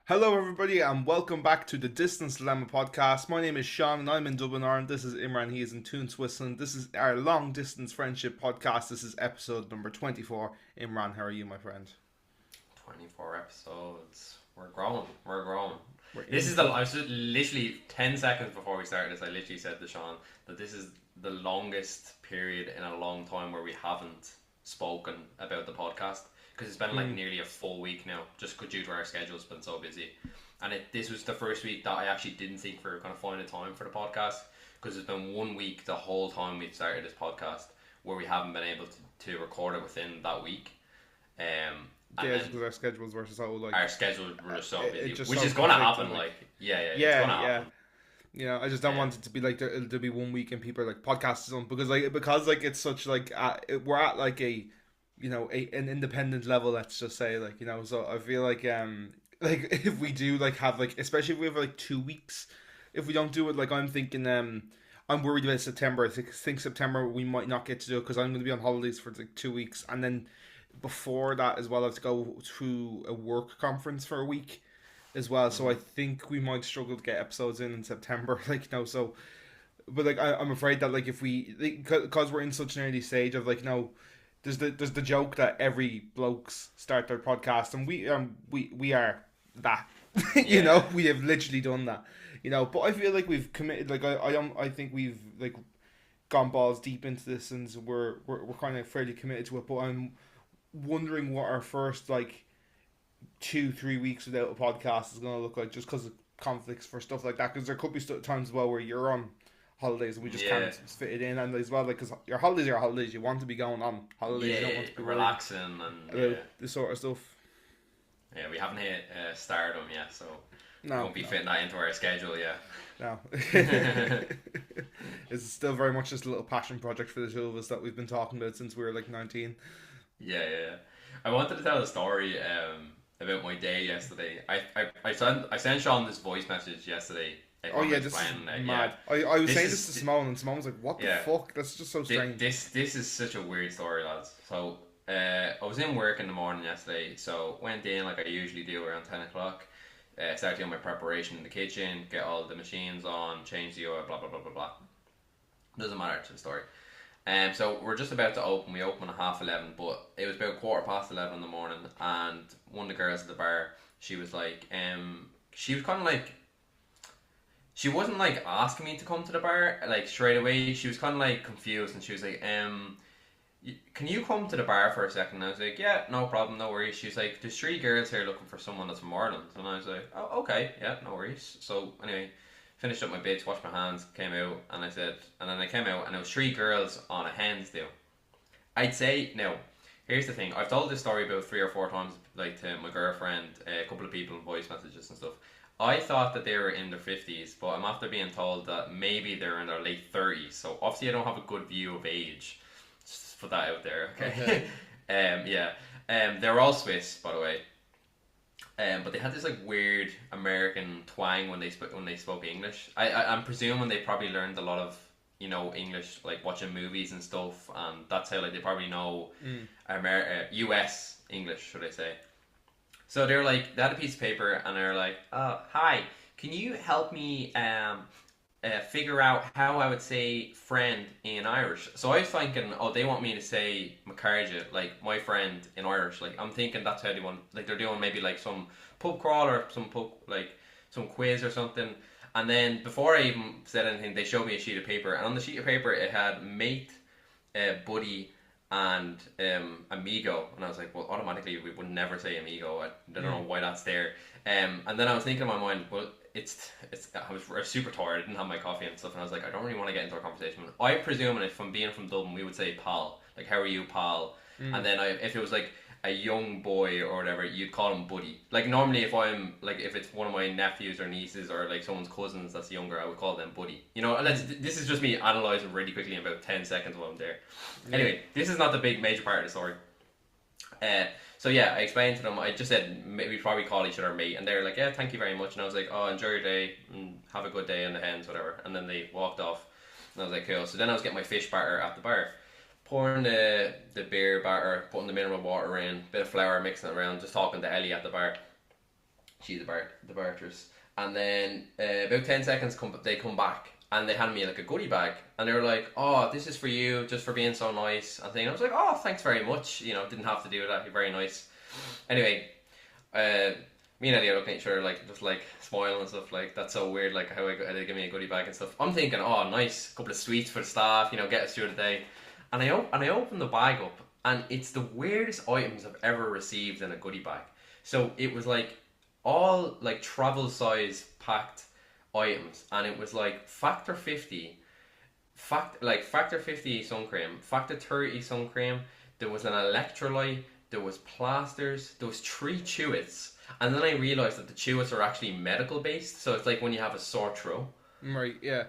Hello, everybody, and welcome back to the Distance Dilemma podcast. My name is Shaun, and I'm in Dublin, Ireland. This is Imran. He is in Toon, Switzerland. This is our long distance friendship podcast. This is episode number 24. Imran, how are you, my friend? 24 episodes. We're growing. We're growing. We're This in. is the. I was just literally 10 seconds before we started this. I literally said to Sean that this is the longest period in a long time where we haven't spoken about the podcast because it's been like nearly a full week now, just due to our schedule's been so busy. And this was the first week that I actually didn't think we were going to find a time for the podcast because it's been 1 week the whole time we've started this podcast where we haven't been able to record it within that week. Yeah, it's because our schedules were so like our schedules were so busy, just which so is going to conflicting, happen. like, It's yeah, going to yeah. happen. You know, I just don't want it to be like there'll be 1 week and people are like podcasts is on because it's such like we're at like a an independent level. Let's just say so I feel like if we do like have like especially if we have like 2 weeks, if we don't do it like I'm thinking I'm worried about September. I think September we might not get to do it because I'm going to be on holidays for like 2 weeks, and then before that as well I have to go to a work conference for a week as well. So I think we might struggle to get episodes in September. So, but like I'm afraid that like if we because we're in such an early stage of like there's the joke that every blokes start their podcast, and we are that. We have literally done that. But I feel like we've committed. Like I think we've like gone balls deep into this, and we're kind of fairly committed to it. But I'm wondering what our first like 2-3 weeks without a podcast is going to look like, just because of conflicts for stuff like that. Because there could be times as well where you're on holidays and we just can't fit it in, and as well, like, because your holidays are your holidays, you want to be going on holidays, you don't want to be relaxing and about this sort of stuff. Yeah, we haven't hit stardom yet, so we No, won't be fitting that into our schedule yet. no. It's still very much just a little passion project for the two of us that we've been talking about since we were like 19. Yeah. I wanted to tell a story about my day yesterday. I sent Sean this voice message yesterday. Oh yeah, this is mad. I was saying this to Simone, and Simone was like, "What the fuck? That's just so strange." This is such a weird story, lads. So I was in work in the morning yesterday, so went in like I usually do around 10 o'clock. Started doing my preparation in the kitchen, get all the machines on, change the oil, blah blah blah blah blah. Doesn't matter to the story. So we're just about to open. We open at 11:30, but it was about 11:15 in the morning, and one of the girls at the bar, she was like, she was kind of like, she wasn't like asking me to come to the bar like straight away. She was kind of like confused, and she was like, can you come to the bar for a second? And I was like, yeah, no problem, no worries. She was like, there's 3 girls here looking for someone that's from Ireland, and I was like, oh, okay, yeah, no worries. So anyway, finished up my bits, washed my hands, came out, and then I came out, and it was 3 girls on a hen's do. I'd say, now, here's the thing, I've told this story about 3 or 4 times, like to my girlfriend, a couple of people, voice messages and stuff. I thought that they were in their 50s, but I'm after being told that maybe they're in their late 30s, so obviously I don't have a good view of age. Just put that out there, okay? They were all Swiss, by the way. But they had this like weird American twang when they spoke English. I'm presuming they probably learned a lot of English like watching movies and stuff, and that's how like they probably know US English, should I say? So they're like, they had a piece of paper and they're like, hi, can you help me figure out how I would say friend in Irish? So I was thinking, they want me to say Macarja, like my friend in Irish. Like I'm thinking that's how they want, like they're doing maybe like some pub crawl or some quiz or something. And then before I even said anything, they showed me a sheet of paper, and on the sheet of paper it had mate, buddy, and amigo, and I was like, well, automatically we would never say amigo. I don't know why that's there. And then I was thinking in my mind, well, I was super tired, I didn't have my coffee and stuff, and I was like, I don't really want to get into a conversation. I presume if I'm being from Dublin, we would say pal, like how are you, pal? And then if it was like a young boy or whatever, you'd call him buddy. Like normally if it's one of my nephews or nieces or like someone's cousins that's younger, I would call them buddy. This is just me analysing really quickly in about 10 seconds while I'm there. Anyway, this is not the big major part of the story. So yeah, I explained to them, I just said we probably call each other mate, and they were like, yeah, thank you very much. And I was like, oh, enjoy your day and have a good day in the hens, whatever. And then they walked off, and I was like, cool. So then I was getting my fish batter at the bar, pouring the beer batter, putting the mineral water in, bit of flour, mixing it around, just talking to Ellie at the bar. She's the barters. And then about 10 seconds they come back and they handed me like a goodie bag and they were like, oh, this is for you just for being so nice and thing. I was like, oh, thanks very much. You know, didn't have to do that. You're very nice. Anyway, me and Eddie are looking at each other like just like smiling and stuff like that's so weird. Like how they give me a goodie bag and stuff. I'm thinking, oh, nice, couple of sweets for the staff. You know, get us through the day. And I open the bag up and it's the weirdest items I've ever received in a goodie bag. So it was like all like travel size packed items and it was like factor 50 factor 50 sun cream, factor 30 sun cream, there was an electrolyte, there was plasters, there was 3 chewits, and then I realized that the chewits are actually medical based, so it's like when you have a sore throat. Right, yeah.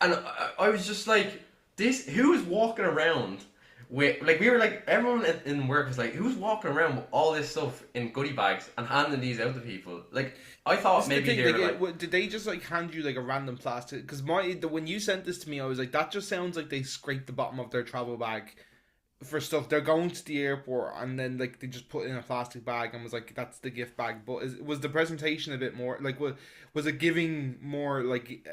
And I was just like, this, who is walking around with, like, we were like, everyone in work was like, who's walking around with all this stuff in goodie bags and handing these out to people? Like, I thought maybe they were like, did they just like hand you like a random plastic? Because when you sent this to me, I was like, that just sounds like they scraped the bottom of their travel bag for stuff. They're going to the airport and then like they just put it in a plastic bag and was like, that's the gift bag. But was the presentation a bit more like, was it giving more like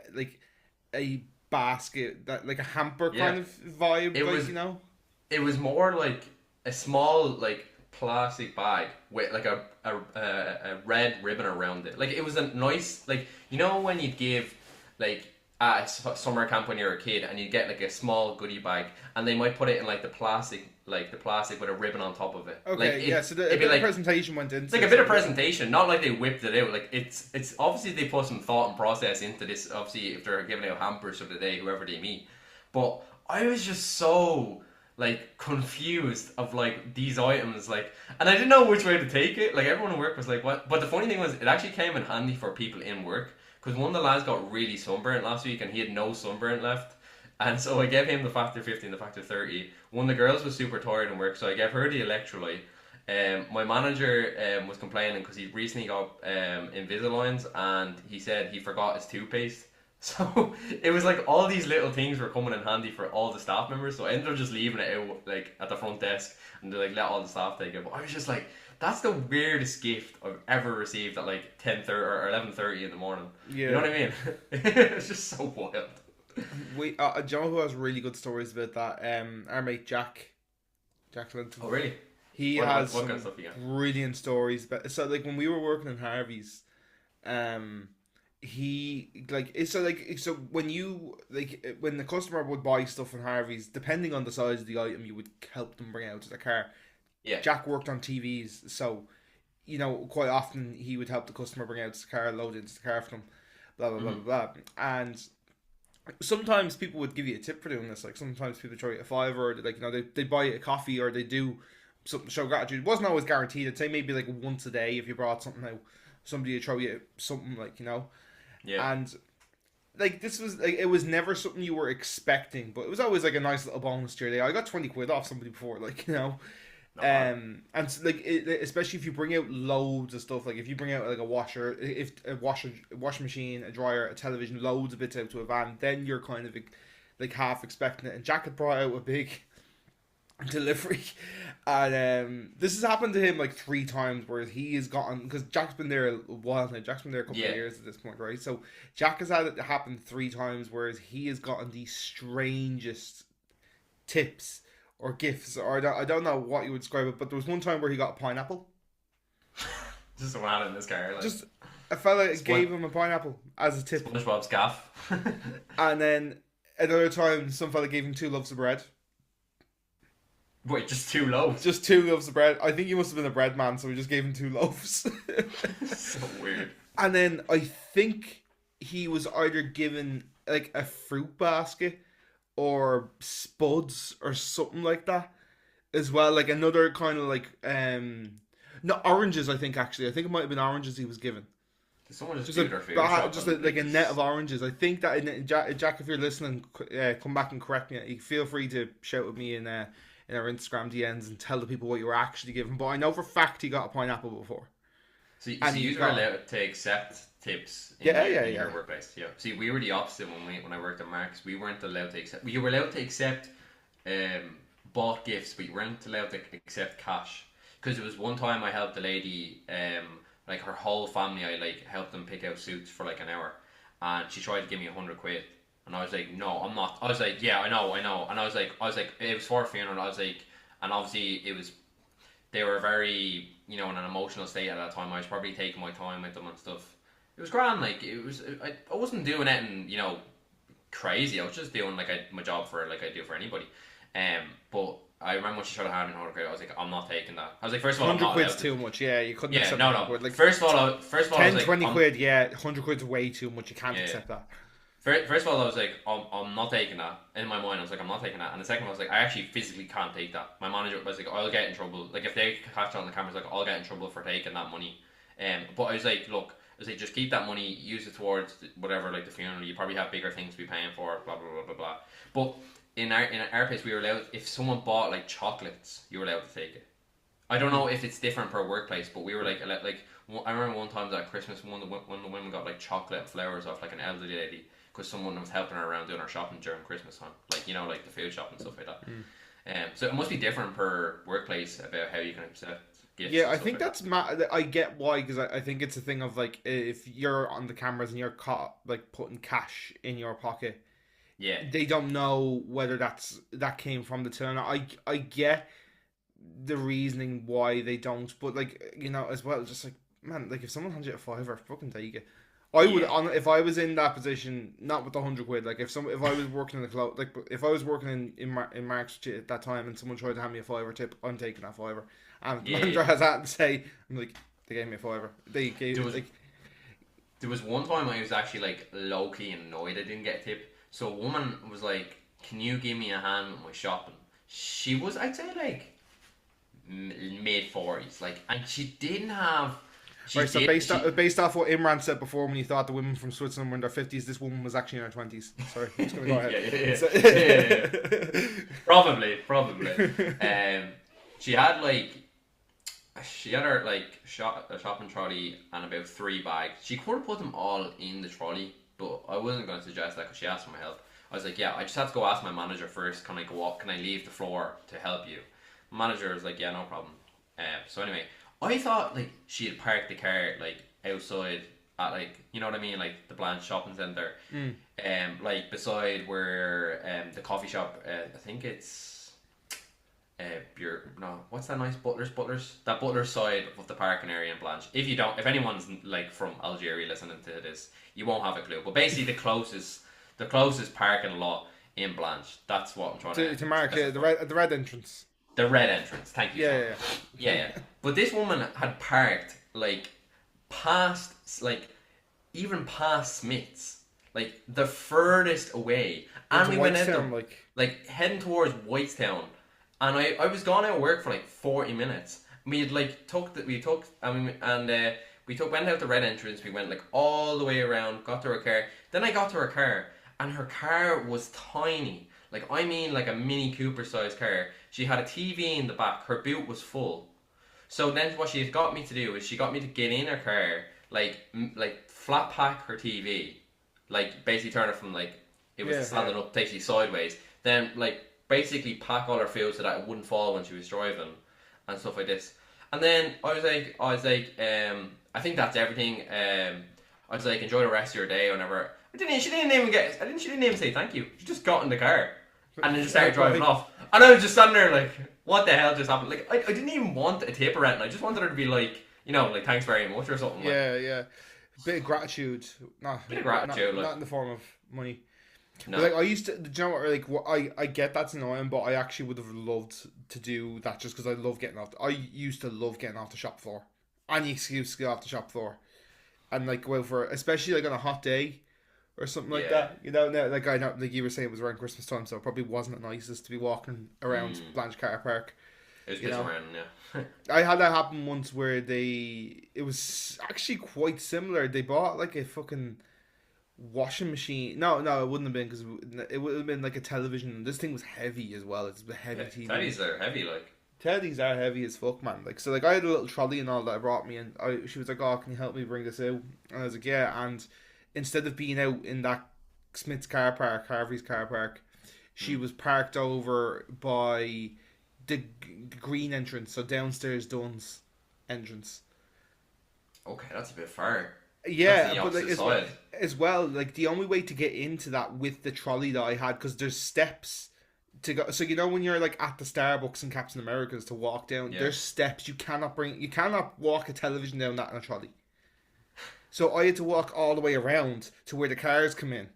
a basket, that like a hamper kind of vibe? It was, you know. It was more like a small like plastic bag with like a red ribbon around it. Like it was a nice, like, you know when you'd give like at a summer camp when you're a kid and you'd get like a small goodie bag and they might put it in like the plastic with a ribbon on top of it. Okay, like yeah. So a bit of presentation went into. It's like a bit of presentation, not like they whipped it out. Like it's obviously they put some thought and process into this. Obviously, if they're giving out hampers for the day, whoever they meet. But I was just so like confused of like these items, like, and I didn't know which way to take it. Like everyone in work was like, what? But the funny thing was, it actually came in handy for people in work because one of the lads got really sunburnt last week and he had no sunburnt left. And so I gave him the factor 50 and the factor 30. One of the girls was super tired in work, so I gave her the electrolyte. My manager was complaining because he recently got Invisaligns and he said he forgot his toothpaste. So it was like all these little things were coming in handy for all the staff members. So I ended up just leaving it out like at the front desk and they like let all the staff take it. But I was just like, that's the weirdest gift I've ever received at like 10:30 or 11:30 in the morning. Yeah. You know what I mean? It's just so wild. Do you know who has really good stories about that? Our mate Jack Linton. Oh really? He has what kind of stuff brilliant stories. But so like when we were working in Harvey's, he so when you like when the customer would buy stuff in Harvey's, depending on the size of the item, you would help them bring it out to the car. Yeah. Jack worked on TVs, so you know quite often he would help the customer bring out to the car, load it into the car for them, blah blah blah blah. And sometimes people would give you a tip for doing this. Like sometimes people try a $5 or like, you know, they buy a coffee or they do something to show gratitude. It wasn't always guaranteed. I'd say maybe like once a day if you brought something out, somebody would throw you something, like, you know. Yeah. And like this was like, it was never something you were expecting, but it was always like a nice little bonus to your day. I got 20 quid off somebody before, like, you know. And so, like especially if you bring out loads of stuff, like if you bring out like a washer, if a washing machine, a dryer, a television, loads of bits out to a van, then you're kind of like half expecting it. And Jack had brought out a big delivery, and this has happened to him like 3 times where he has gotten, because Jack's been there a while now. Jack's been there a couple of years at this point, right? So Jack has had it happen 3 times, whereas he has gotten the strangest tips or gifts, or I don't know what you would describe it, but there was one time where he got a pineapple. Just a man in this car. Like. Just a fella gave him a pineapple as a tip. SpongeBob's gaff. And then another time, some fella gave him 2 loaves of bread. Wait, just 2 loaves? Just 2 loaves of bread. I think he must have been a bread man, so we just gave him 2 loaves. So weird. And then I think he was either given like a fruit basket or spuds or something like that as well, like another kind of like not oranges. I think it might have been oranges he was given. Someone just like a net of oranges. I think that Jack, if you're listening, come back and correct me. You feel free to shout at me in our Instagram DMs and tell the people what you were actually given. But I know for a fact he got a pineapple before. So you were allowed to accept tips in your workplace. Yeah. See, we were the opposite when I worked at Marks. We weren't allowed to accept. You were allowed to accept bought gifts, but you weren't allowed to accept cash. Because it was one time I helped a lady like her whole family, I like helped them pick out suits for like an hour, and she tried to give me 100 quid, and I was like, no, I'm not. I was like, yeah, I know, and I was like, it was for a funeral. I was like, and obviously it was, they were very, in an emotional state at that time. I was probably taking my time with them and stuff. It was grand, like it was. I wasn't doing anything, crazy. I was just doing like my job for like I do for anybody. But I remember when she tried to hand me 100 quid, I was like, I'm not taking that. I was like, first of all, I'm 100 not quid's allowed too much. Yeah, you couldn't Yeah, accept no, 100 no. quid. Like First of all, I was 10, like, 20 quid. Yeah, 100 quid's way too much. You can't Yeah. accept that. First of all, I was like, I'm not taking that. In my mind, I was like, I'm not taking that. And the second one, I was like, I actually physically can't take that. My manager was like, I'll get in trouble. Like, if they catch on the cameras, like, I'll get in trouble for taking that money. But I was like, look, I was like, just keep that money, use it towards whatever, like the funeral. You probably have bigger things to be paying for, blah, blah, blah, blah, blah. But in our place, we were allowed, if someone bought, like, chocolates, you were allowed to take it. I don't know if it's different per workplace, but we were like I remember one time at Christmas, one of the women got like chocolate and flowers off like an elderly lady because someone was helping her around doing her shopping during Christmas time, like like the food shop and stuff like that. So it must be different per workplace about how you can accept gifts. Yeah, I think that's I get why, because I think it's a thing of like, if you're on the cameras and you're caught like putting cash in your pocket, yeah, they don't know whether that came from the till. I get the reasoning why they don't, but like, as well, just like, man, like if someone hands you a fiver, fucking take it. I would, if I was in that position, not with the 100 quid. Like if I was working in the club, like if I was working in Mark's at that time, and someone tried to hand me a fiver tip, I'm taking that fiver. And the manager has that to say, I'm like, they gave me a fiver. They gave There was one time I was actually like low key annoyed I didn't get a tip. So a woman was like, "Can you give me a hand with my shopping?" She was, I'd say, like mid-40s, like, and she didn't have. Right, so based off what Imran said before, when you thought the women from Switzerland were in their 50s, this woman was actually in her 20s. Sorry, I'm just going to go ahead. Yeah. Probably. She had her like a shopping trolley and about 3 bags. She could have put them all in the trolley, but I wasn't going to suggest that because she asked for my help. I was like, yeah, I just had to go ask my manager first. Can I go up? Can I leave the floor to help you? Manager was like, yeah, no problem. So anyway, I thought like she had parked the car like outside at like, you know what I mean, like the Blanche shopping centre, like beside where the coffee shop. I think it's what's that nice Butlers? That Butlers side of the parking area in Blanche. If anyone's like from Algeria listening to this, you won't have a clue. But basically the closest parking lot in Blanche. That's what I'm trying to mark the red entrance. The red entrance. Thank you. Yeah. But this woman had parked like past, like even past Smith's, like the furthest away, and we went out there, like heading towards Whitestown, and I was gone out of work for like 40 minutes. We had like went out the red entrance. We went like all the way around, got to her car. Then I got to her car, and her car was tiny. Like, I mean, like a Mini Cooper sized car. She had a TV in the back. Her boot was full. So then what she got me to do is she got me to get in her car, like flat pack her TV, like basically turn it from like it was standing up basically sideways. Then like basically pack all her food so that it wouldn't fall when she was driving and stuff like this. And then I was like, I think that's everything. I was like, enjoy the rest of your day or whatever. She didn't even say thank you. She just got in the car and then just started driving off. And I was just sitting there like, what the hell just happened? Like, I didn't even want a tip or anything. I just wanted her to be like, like thanks very much or something. Yeah. Bit of gratitude. Not in the form of money. No. But like, I used to, do you know what? Like, I get that's annoying, but I actually would have loved to do that just because I love getting off. I used to love getting off the shop floor. Any excuse to get off the shop floor, and like go out for, especially like on a hot day or something like that. Like I know, like you were saying, it was around Christmas time, so it probably wasn't the nicest to be walking around Blanche Car Park. It was around, yeah. I had that happen once where it was actually quite similar. They bought like a fucking washing machine. No, it wouldn't have been, because it would have been like a television. This thing was heavy as well. It's a heavy TV. Teddies are heavy, like. Teddies are heavy as fuck, man. Like, so like I had a little trolley and all that I brought me, and she was like, "Oh, can you help me bring this out?" And I was like, "Yeah." And instead of being out in that Smith's car park, Harvey's car park, she was parked over by the green entrance, so downstairs Dunn's entrance. Okay, that's a bit far. That's Yeah, the but like opposite side. as well, like the only way to get into that with the trolley that I had, because there's steps to go. So you know when you're like at the Starbucks in Captain America's to walk down, Yeah. there's steps. You cannot walk a television down that in a trolley. So I had to walk all the way around to where the cars come in.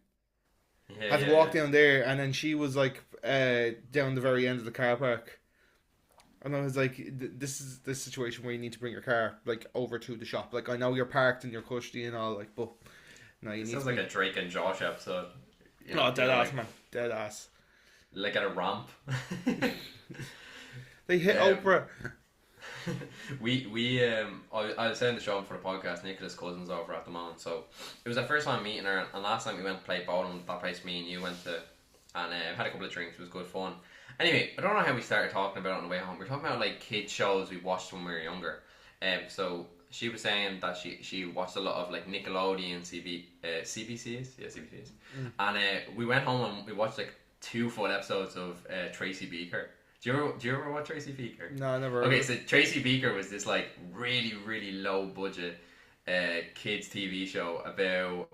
Yeah, Had to yeah, walk yeah. down there, and then she was like down the very end of the car park. And I was like, "This is this situation where you need to bring your car like over to the shop. Like I know you're parked in your custody and all, like, but no, you It need to sounds like bring." a Drake and Josh episode. No, You dead know, ass, man, dead ass. like at a ramp. They hit um, Oprah. I was saying the show for the podcast. Nicola's cousin's over at the moment, so it was our first time meeting her. And last time we went to play bowling, that place me and you went to, and had a couple of drinks. It was good fun. Anyway, I don't know how we started talking about it on the way home. We were talking about like kid shows we watched when we were younger. So she was saying that she watched a lot of like Nickelodeon CBCs, yeah, CBCs, and we went home and we watched like 2 full episodes of Tracy Beaker. Do you ever watch Tracy Beaker? No, never. Okay, so Tracy Beaker was this like really really low budget kids TV show about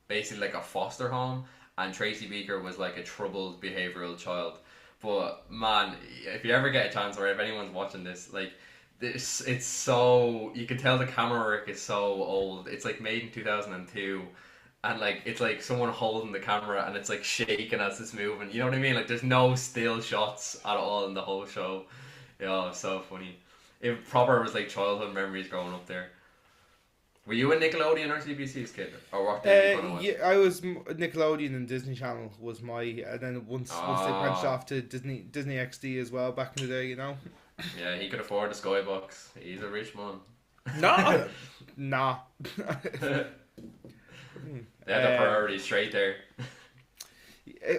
basically like a foster home, and Tracy Beaker was like a troubled behavioral child. But man, if you ever get a chance, or if anyone's watching this, like this, it's so you can tell the camera work is so old. It's like made in 2002. And like it's like someone holding the camera and it's like shaking as it's moving. You know what I mean? Like there's no still shots at all in the whole show. Yeah, it's so funny. It proper was like childhood memories growing up there. Were you a Nickelodeon or CBC's kid, or what did you kind of watch? Yeah, I was Nickelodeon and Disney Channel was my, and then once they branched off to Disney XD as well back in the day, you know. Yeah, he could afford the Skybox. He's a rich man. Nah, nah. They had the priorities straight there.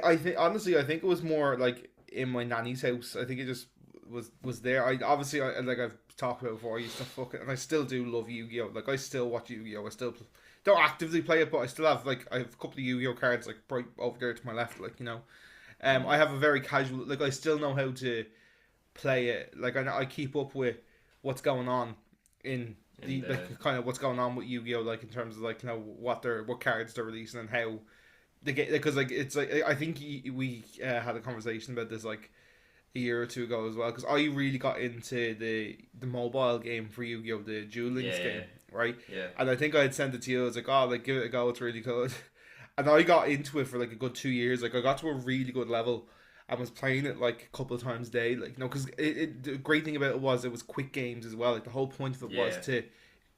I think honestly, I think it was more like in my nanny's house. I think it just was there. Like I've talked about before. I used to fuck it, and I still do love Yu-Gi-Oh. Like I still watch Yu-Gi-Oh. I still don't actively play it, but I still have like I have a couple of Yu-Gi-Oh cards like right over there to my left. Like you know, I have a very casual. Like I still know how to play it. Like I keep up with what's going on in the like kind of what's going on with Yu-Gi-Oh, like in terms of like you know what cards they're releasing and how they get, because like it's like I think we had a conversation about this like a year or two ago as well, because I really got into the mobile game for Yu-Gi-Oh, the Duel Links game, right? Yeah. And I think I had sent it to you. I was like, oh, like give it a go, it's really good. And I got into it for like a good 2 years. Like I got to a really good level. I was playing it like a couple of times a day, like you know, because the great thing about it was quick games as well. Like the whole point of it was to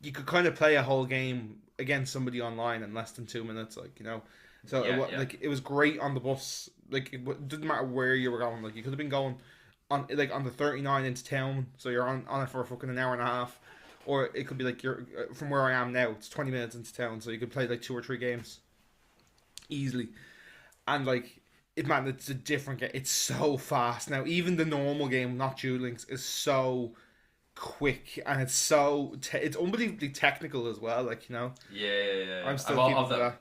you could kind of play a whole game against somebody online in less than 2 minutes, like you know. So like it was great on the bus. Like it didn't matter where you were going. Like you could have been going on like on the 39 into town, so you're on it for fucking an hour and a half, or it could be like you're from where I am now. It's 20 minutes into town, so you could play like 2 or 3 games easily, and like. It's a different game. It's so fast now. Even the normal game, not Duel Links, is so quick, and it's so it's unbelievably technical as well. Like you know. Yeah. I'm still keeping that.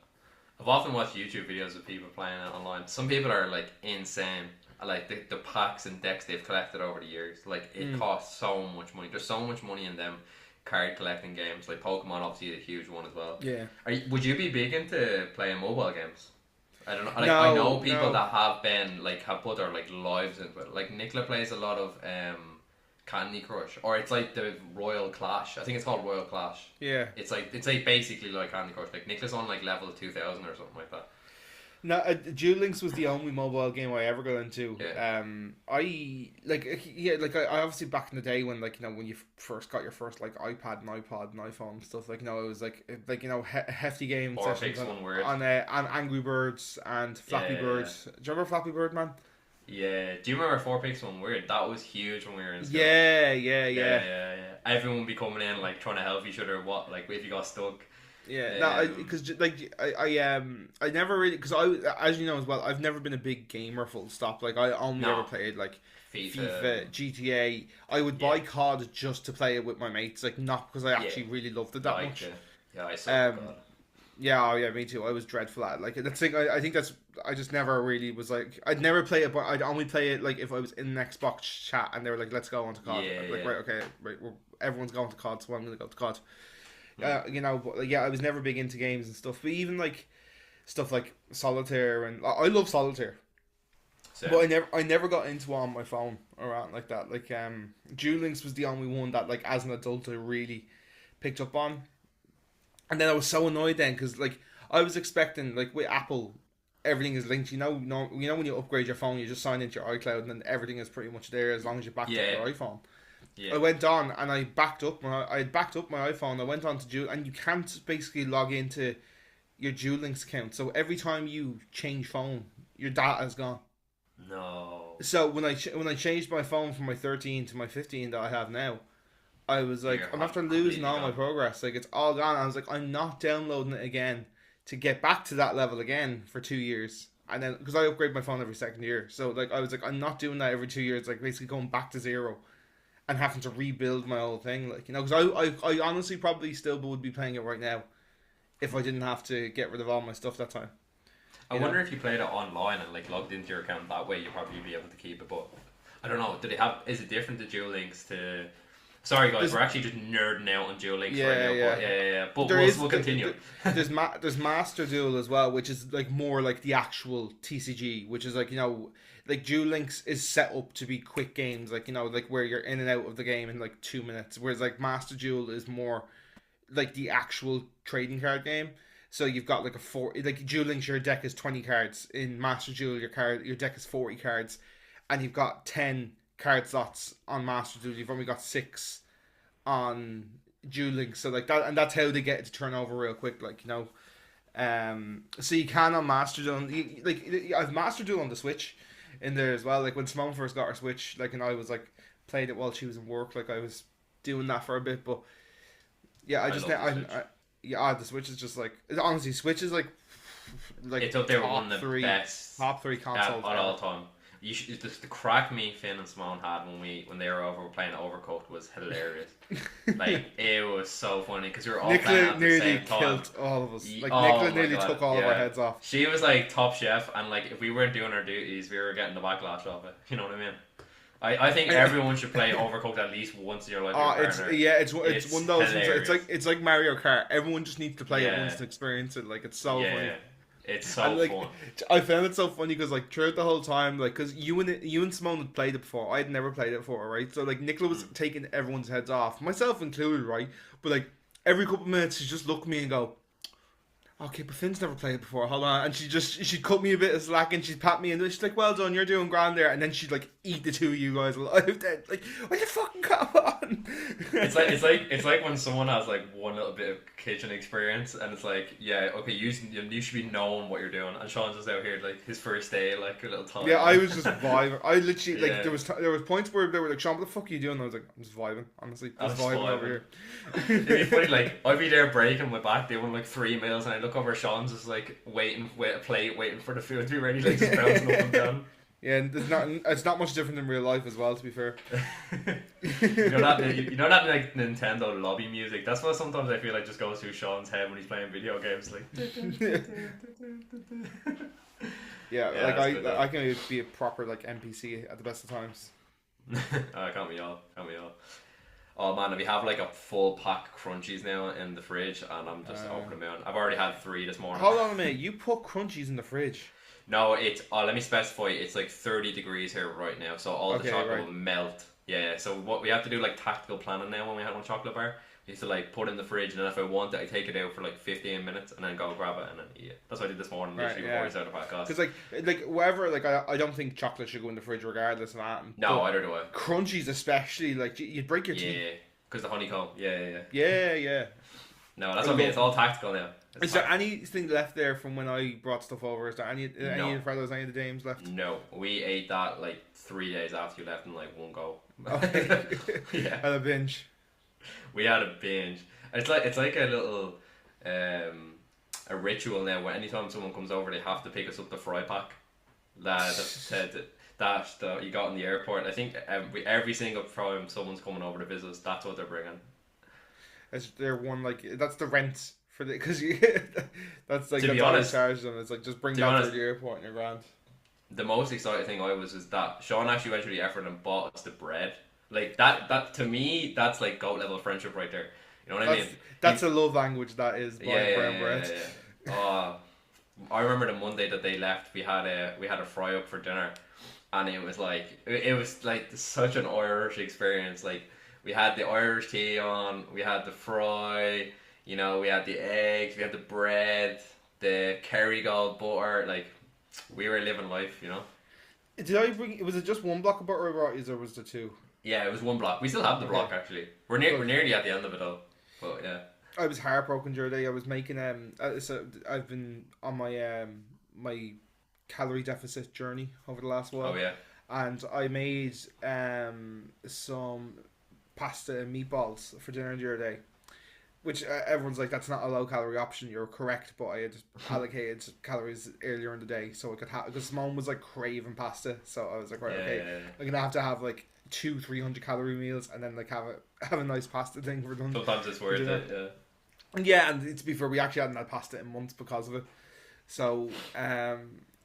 I've often watched YouTube videos of people playing it online. Some people are like insane. Like the packs and decks they've collected over the years. Like it costs so much money. There's so much money in them card collecting games. Like Pokemon, obviously, is a huge one as well. Yeah. Would you be big into playing mobile games? I don't know. Like No, I know people no. that have been like have put their like lives into it. Like Nicola plays a lot of Candy Crush, or it's like the Royal Clash. I think it's called Royal Clash. Yeah. It's like basically like Candy Crush. Like Nicola's on like level 2000 or something like that. No, Duel Links was the only mobile game I ever got into. Yeah. I obviously back in the day when like you know when you first got your first like iPad and iPod and iPhone and stuff, like you know it was like you know hefty game Or sessions Pics, one word. on Angry Birds and Flappy Bird. Do you remember Flappy Bird, man? Yeah. Do you remember 4 Pics, 1 word? That was huge when we were in school. Yeah. Everyone would be coming in like trying to help each other. What like if you got stuck. Yeah, no, because I never really, because I, as you know as well, I've never been a big gamer. Full stop. Like I only ever played like FIFA, GTA. I would buy COD just to play it with my mates, like not because I actually really loved it that much. Yeah, I saw Yeah, me too. I was dreadful at it. Like that's thing. I think that's. I just never really was like. I'd never play it, but I'd only play it like if I was in an Xbox chat and they were like, "Let's go on to COD." Right, okay, right. everyone's going to COD, so I'm going to go to COD. You know, but like, yeah, I was never big into games and stuff. But even like stuff like solitaire, and I love solitaire. So, But I never got into it on my phone or anything like that. Like Duel Links was the only one that like as an adult I really picked up on. And then I was so annoyed then because like I was expecting like with Apple everything is linked. You know, no, you know when you upgrade your phone, you just sign into your iCloud and then everything is pretty much there as long as you backed up your iPhone. Yeah. I went on and I backed up my iPhone. I went on to Duel, and you can't basically log into your Duel Links account. So every time you change phone, your data is gone. No. So when I changed my phone from my 13 to my 15 that I have now, I was like, I'm after losing all my progress. Like it's all gone. I was like, I'm not downloading it again to get back to that level again for 2 years. And then because I upgrade my phone every second year, so like I was like, I'm not doing that every 2 years. Like basically going back to zero and having to rebuild my whole thing. Like, you know, because I honestly probably still would be playing it right now if I didn't have to get rid of all my stuff that time. I wonder if you played it online and like logged into your account that way, you'd probably be able to keep it. But I don't know. Do they have? Is it different to Duel Links? To sorry guys, we're actually just nerding out on Duel Links right now. Yeah. But we'll continue. There's Master Duel as well, which is like more like the actual TCG, which is like, you know, like Duel Links is set up to be quick games, like, you know, like where you're in and out of the game in like 2 minutes, whereas like Master Duel is more like the actual trading card game. So you've got like like Duel Links, your deck is 20 cards. In Master Duel, your deck is 40 cards, and you've got 10 card slots on Master Duel. You've only got 6 on Duel Links. So like that, and that's how they get it to turn over real quick. Like, you know, so you can on Master Duel. I've Master Duel on the Switch in there as well. Like when Simone first got her Switch, like, and I was like played it while she was in work. Like I was doing that for a bit, but yeah, the Switch is just like, honestly, Switch is like it's up there with one of the best top 3 consoles at all time. You should, the crack me, Finn and Simone had when they were playing Overcooked was hilarious. Like it was so funny because we were all Nicola playing at the nearly same time. killed all of us. Like Nicola nearly took all of our heads off. She was like top chef, and like if we weren't doing our duties, we were getting the backlash of it. You know what I mean? I think everyone should play Overcooked at least once in your life. It's one of those. It's like Mario Kart. Everyone just needs to play it once to experience it. Like it's so funny. It's so fun. I found it so funny because like throughout the whole time, like because you and Simone had played it before. I had never played it before, right? So like Nicola was taking everyone's heads off, myself included, right? But like every couple of minutes, she'd just look at me and go, "Okay, but Finn's never played it before. Hold on." And she'd cut me a bit of slack and she'd pat me and she's like, "Well done, you're doing grand there." And then she'd like eat the two of you guys alive. Dead. Like, what the fucking come on? It's like when someone has like one little bit of kitchen experience and it's like, yeah, okay, you should be knowing what you're doing. And Sean's just out here like his first day, like a little time. Yeah, I was just vibing. I literally like there was points where they were like, "Sean, what the fuck are you doing?" And I was like, "I'm just vibing, honestly, just vibing over here." It'd be funny, like I'd be there breaking my back doing like 3 meals and I look over Sean's just like waiting with a plate, waiting for the food to be ready, like just bouncing up and down. Yeah, and it's not much different in real life as well, to be fair. you know that like Nintendo lobby music. That's what sometimes I feel like just goes through Sean's head when he's playing video games. Like, I can be a proper like NPC at the best of times. Can't we all? Oh man, we have like a full pack of crunchies now in the fridge, and I'm just opening them out. I've already had 3 this morning. Hold on a minute, you put crunchies in the fridge? No, it's let me specify. It's like 30 degrees here right now, so all the chocolate will melt. Yeah, so what we have to do like tactical planning now when we have one chocolate bar. We used to like put it in the fridge, and then if I want it, I take it out for like 15 minutes, and then go grab it and then eat it. That's what I did this morning, literally before we started the podcast. Because like whatever, like I don't think chocolate should go in the fridge regardless of that. No, either do I. Crunchies especially, like you'd break your teeth. Yeah, because the honeycomb. Yeah. No, that's what I mean. It's all tactical now. Is there anything left there from when I brought stuff over? Is there any of the fellas, any of the dames left? No, we ate that like 3 days after you left in like one go. Okay. Yeah, had a binge. We had a binge. It's like a little a ritual now. Where anytime someone comes over, they have to pick us up the fry pack that you got in the airport. I think every single time someone's coming over to visit us, that's what they're bringing. It's their one, like that's the rent. Because that's like that's all they charge them. It's like just bring that to the airport and you're grand. The most exciting thing is that Sean actually went through the effort and bought us the bread. Like that to me, that's like goat level friendship right there. You know what I mean? That's a love language. That is buying brown bread. Oh, I remember the Monday that they left. We had a fry up for dinner, and it was like such an Irish experience. Like we had the Irish tea on, we had the fry, we had the eggs, we had the bread, the Kerrygold butter. Like we were living life. Did I bring? Was it just one block of butter I brought you, or was there two? Yeah, it was one block. We still have the block actually. We're nearly at the end of it though. But yeah. I was heartbroken the other day. I was making so I've been on my my calorie deficit journey over the last while. Oh yeah. And I made some pasta and meatballs for dinner the other day, which everyone's like, that's not a low calorie option. You're correct, but I had allocated calories earlier in the day so I could have, because Simone was like craving pasta, so I was like, right, okay, I'm gonna have to have like 200-300 calorie meals and then like have a nice pasta thing for them. Sometimes it's worth it. Yeah. Yeah, and to be fair, we actually hadn't had pasta in months because of it. So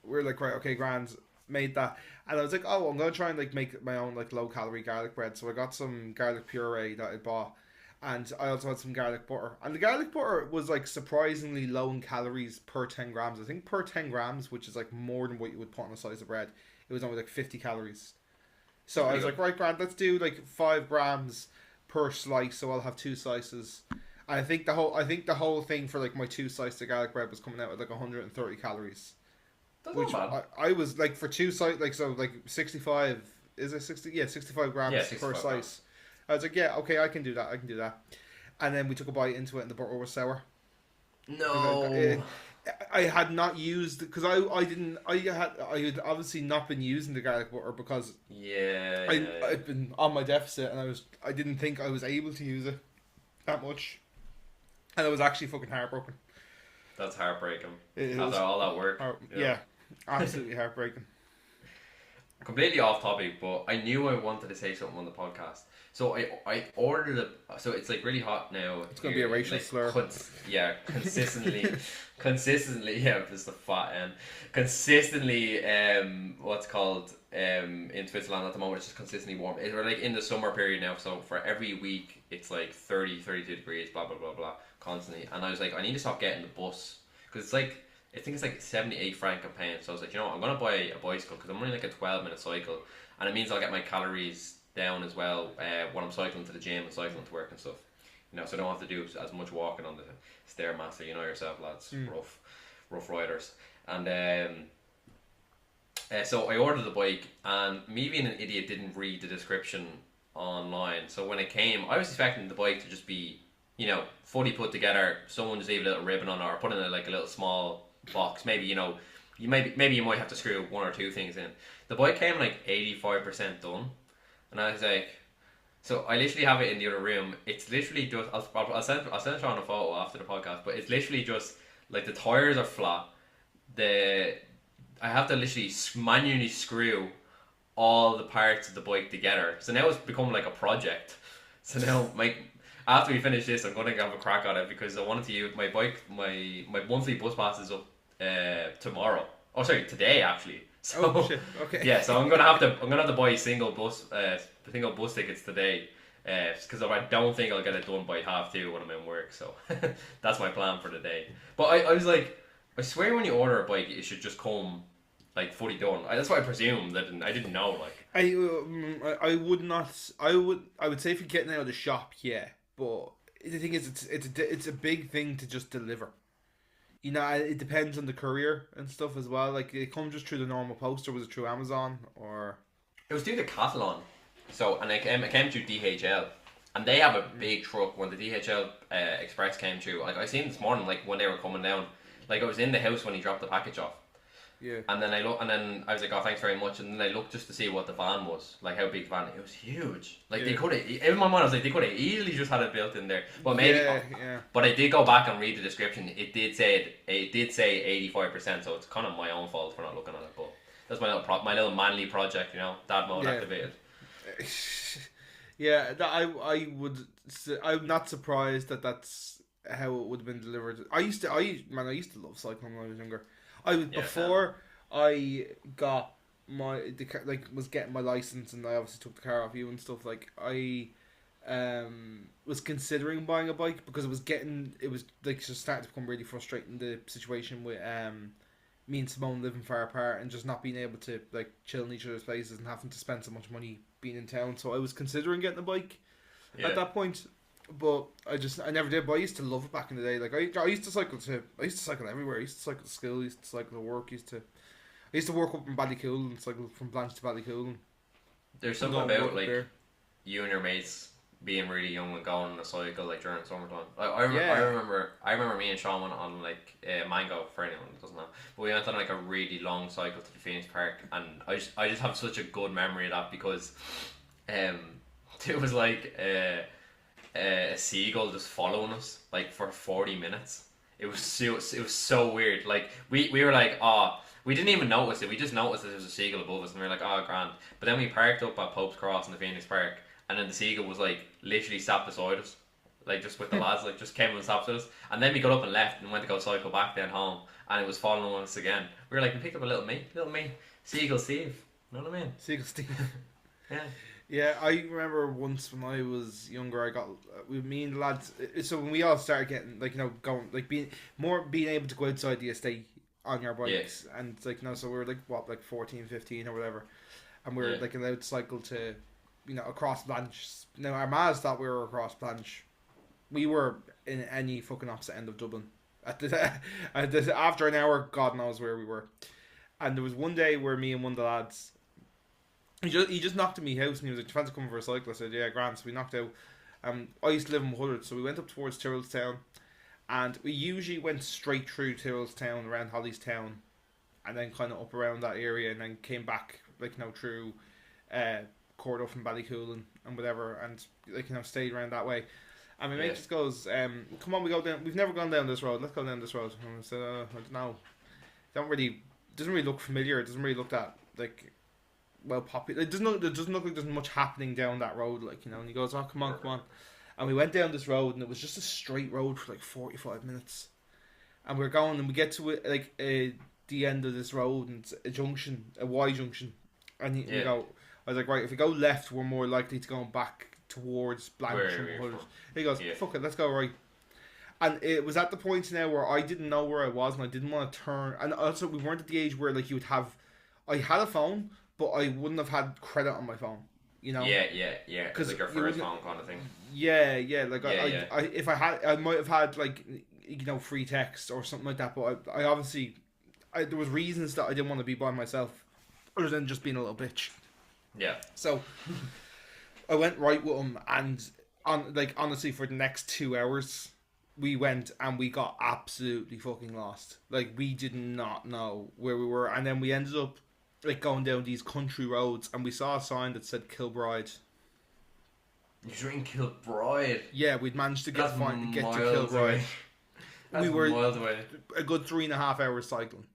we're like, right, okay, grand, made that. And I was like, oh, I'm going to try and like make my own like low calorie garlic bread. So I got some garlic puree that I bought. And I also had some garlic butter. And the garlic butter was like surprisingly low in calories per 10 grams. I think per 10 grams, which is like more than what you would put on a slice of bread, it was only like 50 calories. So I was like, right, grand, let's do like 5 grams per slice. So I'll have 2 slices. I think the whole thing for like my 2 slices of garlic bread was coming out at like 130 calories. That's which not bad. I was like for 2 slices, like, so like 65, is it 60? Yeah, 65 grams per slice. Grams. I was like, yeah, okay, I can do that. And then we took a bite into it and the butter was sour. No. I had not used, because I had obviously not been using the garlic butter because I'd been on my deficit, and I didn't think I was able to use it that much. And I was actually fucking heartbroken. That's heartbreaking. After all that work. Yeah, absolutely heartbreaking. Completely off topic, but I knew I wanted to say something on the podcast. So I ordered it. So it's like really hot now. It's going to be a racial slur. Consistently, yeah, just the fat end. Consistently, what's called in Switzerland at the moment, it's just consistently warm. We're like in the summer period now, so for every week it's like 32 degrees, blah blah blah blah, constantly. And I was like, I need to stop getting the bus, because it's like, I think it's like 78 franc a pound. So I was like, I'm gonna buy a bicycle, because I'm only like a 12-minute cycle, and it means I'll get my calories down as well when I'm cycling to the gym and cycling to work and stuff. So I don't have to do as much walking on the stairmaster. You know yourself, lads, rough riders. And so I ordered the bike, and me being an idiot didn't read the description online. So when it came, I was expecting the bike to just be, fully put together. Someone just leave a little ribbon on it, or put in like a little small box. Maybe you might have to screw 1 or 2 things in. The bike came like 85% done, and I was like, so I literally have it in the other room. It's literally just, I'll send Sean a photo after the podcast, but it's literally just like the tires are flat. I have to literally manually screw all the parts of the bike together. So now it's become like a project. So now after we finish this, I'm going to have a crack at it, because I wanted to use my bike. My monthly bus pass is up tomorrow. Oh, sorry, today actually. So, oh shit! Okay. Yeah, so I'm gonna have to buy single bus tickets today, because I don't think I'll get it done by 2:30 when I'm in work. So that's my plan for the day. But I was like, I swear when you order a bike, it should just come like fully done. That's what I presumed. I didn't know. Like I would not. I would say if you're getting out of the shop, yeah. But the thing is, it's a big thing to just deliver. It depends on the courier and stuff as well. Like, it comes just through the normal post, or was it through Amazon, or? It was through the Catalan. So, and it came through DHL, and they have a big truck. When the DHL Express came through, like I seen this morning, like when they were coming down, like I was in the house when he dropped the package off. Yeah. And then I was like, oh, thanks very much. And then I looked just to see what the van was, like how big the van. It was huge. Like they could have, in my mind, I was like, they could have easily just had it built in there. But maybe. Yeah. But I did go back and read the description. It did say 85%. So it's kind of my own fault for not looking at it. But that's my little manly project, dad mode activated. Yeah, I'm not surprised that that's how it would have been delivered. I used to love cycling when I was younger. Before I got was getting my license, and I obviously took the car off you and stuff. Like I was considering buying a bike because it was like just starting to become really frustrating, the situation with me and Simone living far apart and just not being able to like chill in each other's places and having to spend so much money being in town. So I was considering getting a bike at that point, but I never did. But I used to love it back in the day. Like I used to cycle everywhere. I used to cycle to school. I used to cycle to work. I used to work up in Ballycool and cycle from Blanche to Ballycool. There's something about like you and your mates being really young and going on a cycle like during summertime. I remember me and Shaun went on like Mango, for anyone that doesn't know. But we went on like a really long cycle to the Phoenix Park, and I just have such a good memory of that because it was like a seagull just following us like for 40 minutes. It was so weird. Like we were like, we didn't even notice it. We just noticed that there was a seagull above us, and we were like, oh, grand. But then we parked up at Pope's Cross in the Phoenix Park, and then the seagull was like literally sat beside us, like just with the lads, like just came and stopped with us. And then we got up and left and went to go cycle back then home, and it was following us again. We were like, we picked up a little me, Seagull Steve. You know what I mean? Seagull Steve. Yeah. Yeah, I remember once when I was younger, I got with me and the lads. So when we all started getting like going like being able to go outside the estate on your bikes, and like so we were like 14, 15 or whatever, and we were like allowed to cycle to across Blanche. Now our ma's thought we were across Blanche. We were in any fucking opposite end of Dublin after an hour. God knows where we were. And there was one day where me and one of the lads, he just knocked at me house and he was like, "Do you fancy coming for a cycle?" I said, "Yeah, grand." So we knocked out. I used to live in Hullard, so we went up towards Tyrrellstown, and we usually went straight through Tyrrellstown around Hollystown, and then kind of up around that area, and then came back through Corduff and Ballycool and whatever, and stayed around that way. And my mate just goes, "Come on, we go down. We've never gone down this road. Let's go down this road." And I said, "I don't know. Doesn't really look familiar. It doesn't really look that like well popular. It doesn't look like there's much happening down that road, And he goes, "Oh, come on." And we went down this road, and it was just a straight road for like 45 minutes. And we're going, and we get to the end of this road, and it's a junction, a Y junction. And we go, I was like, right, if we go left, we're more likely to go back towards Blanche and Hullard. He goes, fuck it, let's go right. And it was at the point now where I didn't know where I was, and I didn't want to turn. And also, we weren't at the age where you would have. I had a phone, but I wouldn't have had credit on my phone. Yeah. Because like your first phone kind of thing. Yeah. Like I if I had, I might have had free text or something like that. But I obviously, there was reasons that I didn't want to be by myself, other than just being a little bitch. Yeah. So I went right with him, and honestly, for the next 2 hours, we went and we got absolutely fucking lost. Like, we did not know where we were, and then we ended up going down these country roads, and we saw a sign that said Kilbride. You're in Kilbride? Yeah, we'd managed to get to Kilbride. Away. We were miles away. A good 3.5 hours cycling.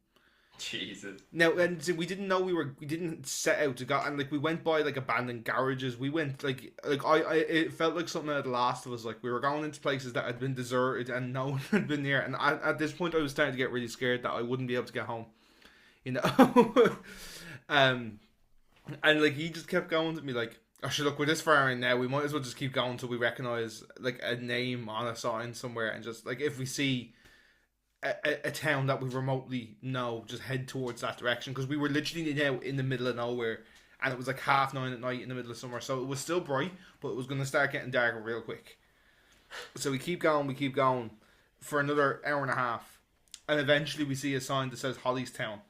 Jesus. Now, and so we didn't know we didn't set out to go, and we went by abandoned garages. We went it felt like something out of The Last of Us. Like, we were going into places that had been deserted and no one had been there. And at this point, I was starting to get really scared that I wouldn't be able to get home. And he just kept going to me like, "Oh, shit, look, we're this far in now. We might as well just keep going until we recognize a name on a sign somewhere, and just if we see a town that we remotely know, just head towards that direction." Because we were literally now in the middle of nowhere, and it was 9:30 at night in the middle of summer, so it was still bright, but it was going to start getting darker real quick. So we keep going for another hour and a half, and eventually we see a sign that says Hollystown,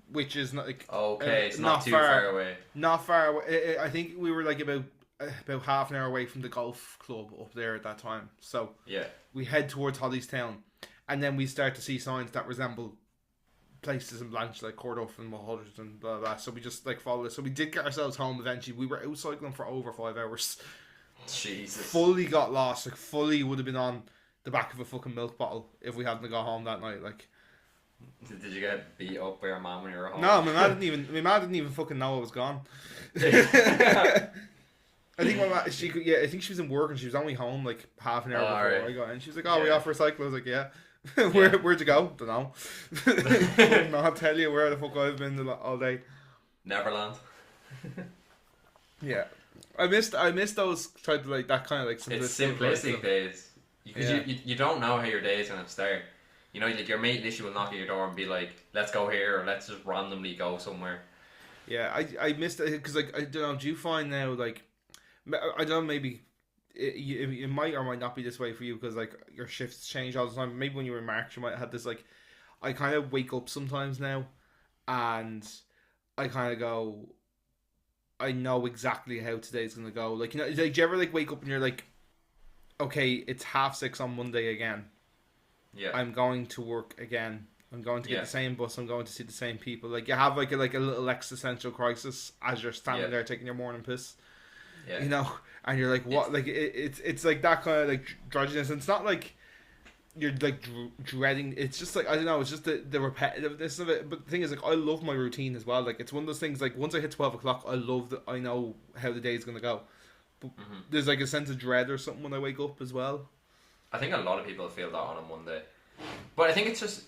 which is not it's not too far away. Not far away. I think we were about half an hour away from the golf club up there at that time. So we head towards Hollystown. And then we start to see signs that resemble places in Blanche, like Corduff and Mulhudders and blah, blah. So we just followed it. So we did get ourselves home eventually. We were out cycling for over 5 hours. Jesus. Fully got lost. Fully would have been on the back of a fucking milk bottle if we hadn't got home that night. Did you get beat up by your mum when you were home? No, my mum didn't even fucking know I was gone. I think my mom, I think she was in work and she was only home half an hour before I got in. She was like, "Oh, we off for a cycle." I was like, "Yeah." Where'd you go? Don't know. I'll tell you where the fuck I've been all day. Neverland. Yeah, I missed those type of like that kind of like It's simplistic simplistic days. Because Yeah. you don't know how your day is going to start. You know, like your mate literally will knock at your door and be like, let's go here, or let's just randomly go somewhere. Yeah, I missed it because like I don't know. Do you find now like I don't know, maybe it might or might not be this way for you because like your shifts change all the time. Maybe when you were in March, you might have had this like I kind of wake up sometimes now and I kind of go. I know exactly how today's gonna go. Like like, do you ever like wake up and you're like, okay, it's 6:30 on Monday again. Yeah. I'm going to work again. I'm going to get Yeah. the same bus. I'm going to see the same people. Like you have like a little existential crisis as you're standing there taking your morning piss. Yeah. You know, and you're like, what? Like it's like that kind of like drudginess. And it's not like you're like dreading. It's just like I don't know. It's just the repetitiveness of it. But the thing is, like I love my routine as well. Like it's one of those things. Like once I hit 12 o'clock, I love that I know how the day is gonna go. But there's like a sense of dread or something when I wake up as well. I think a lot of people feel that on a Monday. But I think it's just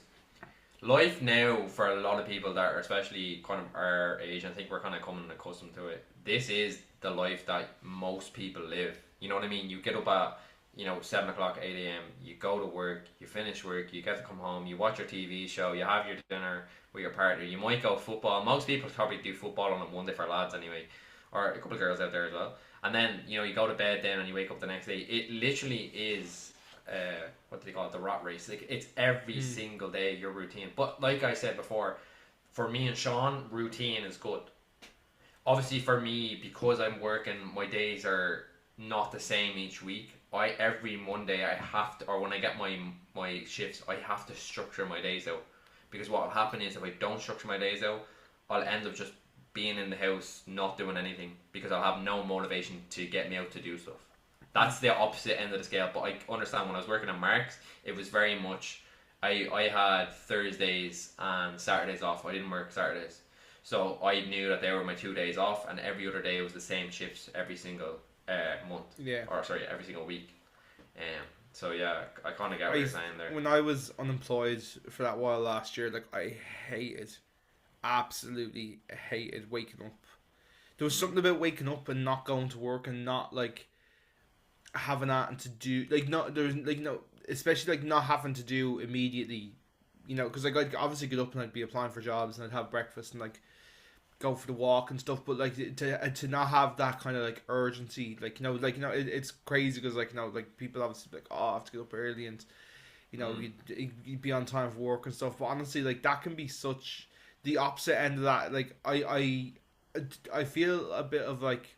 life now for a lot of people that are especially kind of our age. I think we're kind of coming accustomed to it. This is the life that most people live. You know what I mean? You get up at 7 o'clock, 8 a.m. You go to work, you finish work, you get to come home, you watch your TV show, you have your dinner with your partner. You might go football. Most people probably do football on a Monday for lads anyway, or a couple of girls out there as well. And then you go to bed then and you wake up the next day. It literally is what do they call it, the rat race. Like it's every single day your routine. But like I said before, for me and Sean, routine is good. Obviously for me, because I'm working, my days are not the same each week. Every Monday I have to, or when I get my shifts, I have to structure my days out. Because what will happen is if I don't structure my days out, I'll end up just being in the house not doing anything because I'll have no motivation to get me out to do stuff. That's the opposite end of the scale. But I understand when I was working at Marks, it was very much I had Thursdays and Saturdays off. I didn't work Saturdays, so I knew that they were my 2 days off, and every other day was the same shifts every single month. Yeah. Or sorry, every single week. So yeah, I kind of get what you're saying there. When I was unemployed for that while last year, like I absolutely hated waking up. There was something about waking up and not going to work and not like having that to do like not there's like especially like not having to do immediately, because like I'd obviously get up and I'd be applying for jobs and I'd have breakfast and like go for the walk and stuff, but like to not have that kind of like urgency, like it's crazy because like like people obviously be like, oh, I have to get up early and you'd be on time for work and stuff, but honestly like that can be such the opposite end of that. Like I feel a bit of like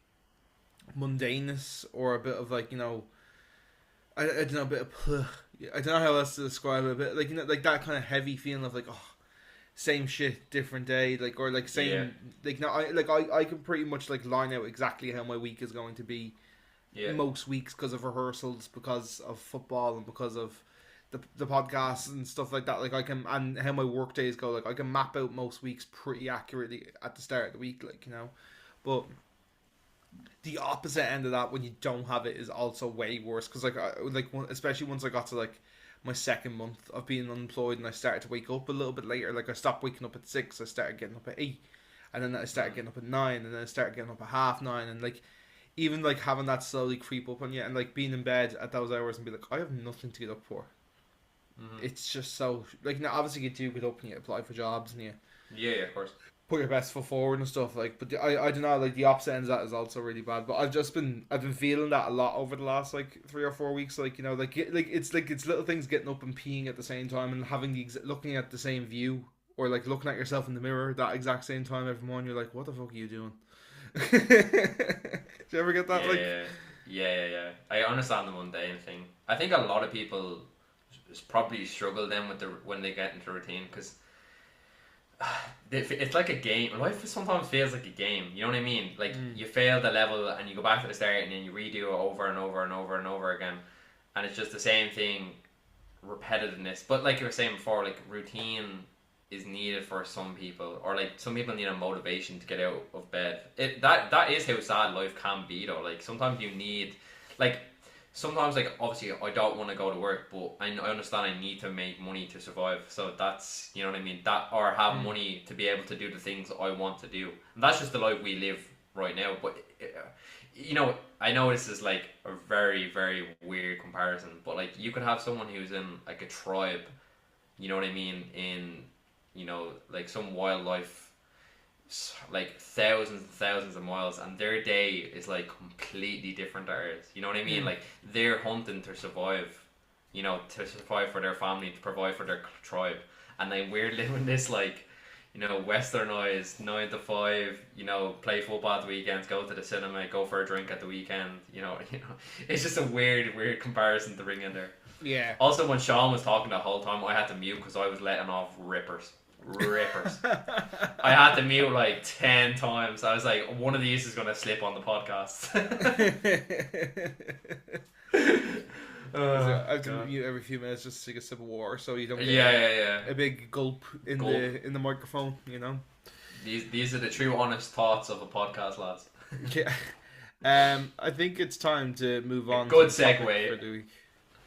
mundaneness or a bit of like I don't know, a bit of I don't know how else to describe it, but like like that kind of heavy feeling of like, oh, same shit, different day, like, or like same like I can pretty much like line out exactly how my week is going to be most weeks because of rehearsals, because of football, and because of the podcasts and stuff like that. Like I can, and how my work days go, like I can map out most weeks pretty accurately at the start of the week, like but the opposite end of that when you don't have it is also way worse because especially once I got to like my second month of being unemployed and I started to wake up a little bit later. Like I stopped waking up at 6, I started getting up at 8, and then I started getting up at 9, and then I started getting up at 9:30, and like even like having that slowly creep up on you and like being in bed at those hours and be like, I have nothing to get up for. It's just so like now obviously you do get up and you apply for jobs and you of course put your best foot forward and stuff, like, but I don't know, like the opposite end of that is also really bad. But I've been feeling that a lot over the last like 3 or 4 weeks, like it's little things, getting up and peeing at the same time and having looking at the same view, or like looking at yourself in the mirror that exact same time every morning. You're like, what the fuck are you doing? Do you ever get that? Yeah. I understand the mundane thing. I think a lot of people probably struggle then with when they get into routine, because it's like a game. Life sometimes feels like a game. You know what I mean? Like you fail the level and you go back to the start and then you redo it over and over and over and over again, and it's just the same thing, repetitiveness. But like you were saying before, like routine is needed for some people, or like some people need a motivation to get out of bed. That is how sad life can be though. Like sometimes you need, like, sometimes, like, obviously I don't want to go to work, but I understand I need to make money to survive. So that's, you know what I mean, that, or have money to be able to do the things I want to do. And that's just the life we live right now. But you know, I know this is like a very, very weird comparison, but like you could have someone who's in like a tribe, you know what I mean, in, you know, like some wildlife, like thousands and thousands of miles, and their day is like completely different to ours. You know what I mean? Like they're hunting to survive, you know, to survive for their family, to provide for their tribe, and then we're living this like, you know, westernized 9 to 5. You know, play football at the weekends, go to the cinema, go for a drink at the weekend. You know, it's just a weird comparison to bring in there. Yeah. Also, when Shaun was talking the whole time, I had to mute because I was letting off rippers. I had to mute like 10 times. I was like, one of these is going to slip on the podcast. I have to mute every few minutes just to take a sip of water, so you don't get a big gulp in the microphone. You know. These are the true, honest thoughts of a podcast, lads. Yeah. I think it's time to move on. Good to segue. For the week.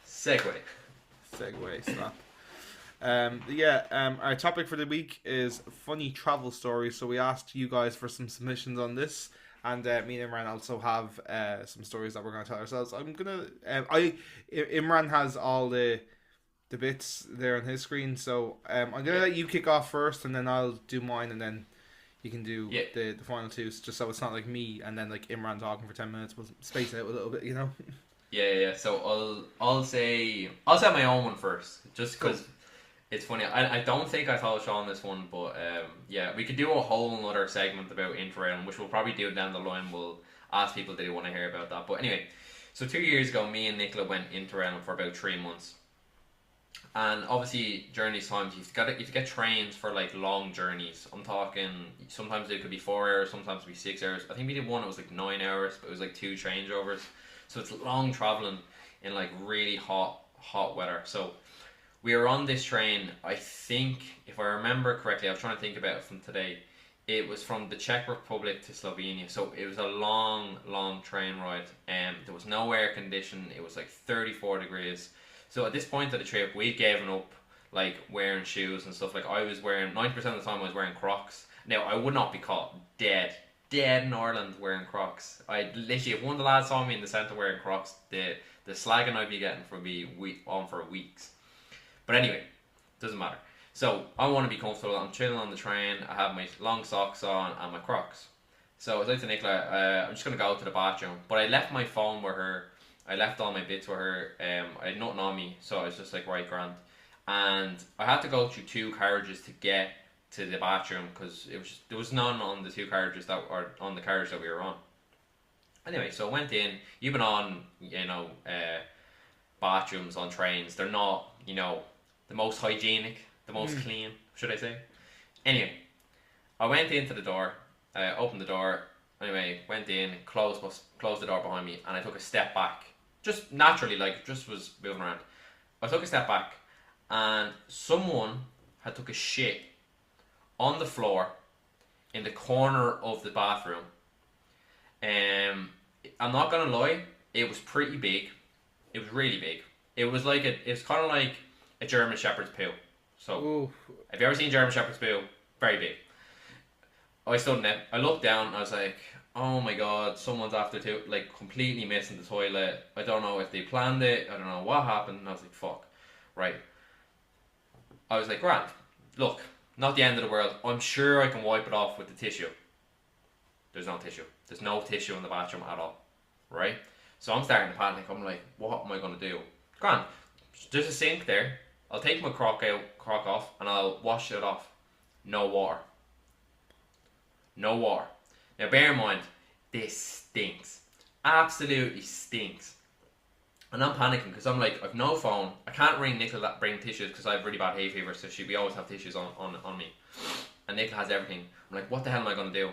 Segue. Slap. Our topic for the week is funny travel stories. So we asked you guys for some submissions on this, and me and Imran also have some stories that we're going to tell ourselves. Imran has all the bits there on his screen, so I'm gonna let you kick off first, and then I'll do mine, and then you can do the final two, just so it's not like me and then like Imran talking for 10 minutes. We'll space it out a little bit, you know. Yeah. So I'll say my own one first, just because. Cool. It's funny. I don't think I told Shaun this one, but we could do a whole other segment about Interrail, which we'll probably do down the line. We'll ask people do they want to hear about that. But anyway, so 2 years ago, me and Nicola went Interrail for about 3 months, and obviously during these times you have to get trains for like long journeys. I'm talking sometimes it could be 4 hours, sometimes it could be 6 hours. I think we did one that was like 9 hours, but it was like 2 changeovers. So it's long traveling in like really hot weather. So we were on this train, I think, if I remember correctly, I was trying to think about it from today, it was from the Czech Republic to Slovenia, so it was a long train ride, and there was no air conditioning, it was like 34 degrees, so at this point of the trip, we'd given up, like, wearing shoes and stuff. Like, I was wearing, 90% of the time I was wearing Crocs. Now, I would not be caught dead in Ireland wearing Crocs. I literally, if one of the lads saw me in the centre wearing Crocs, the slagging I'd be getting from me on for weeks. But anyway, doesn't matter. So I want to be comfortable. I'm chilling on the train. I have my long socks on and my Crocs. So I was like to Nicola, I'm just going to go to the bathroom. But I left my phone with her. I left all my bits with her. I had nothing on me. So I was just like, right, grand. And I had to go through 2 carriages to get to the bathroom because there was none on the 2 carriages that were on the carriage that we were on. Anyway, so I went in. You've been on, bathrooms on trains. They're not, the most hygienic, the most clean, should I say. Anyway, I went into the door, opened the door, anyway, went in, closed the door behind me, and I took a step back. Just naturally, just was moving around. I took a step back, and someone had took a shit on the floor in the corner of the bathroom. I'm not gonna lie, it was pretty big. It was really big. It was kind of like a German Shepherd's poo. So, Ooh. Have you ever seen German Shepherd's poo? Very big. I stood in it. I looked down. And I was like, oh my god, someone's after completely missing the toilet. I don't know if they planned it. I don't know what happened. And I was like, fuck. Right. I was like, grand. Look, not the end of the world. I'm sure I can wipe it off with the tissue. There's no tissue. There's no tissue in the bathroom at all. Right? So I'm starting to panic. I'm like, what am I going to do? Grand. There's a sink there. I'll take my crock off and I'll wash it off. No water. No water. Now bear in mind, this stinks. Absolutely stinks. And I'm panicking because I'm like, I've no phone. I can't ring Nicola bring tissues because I have really bad hay fever, so we always have tissues on me. And Nicola has everything. I'm like, what the hell am I going to do?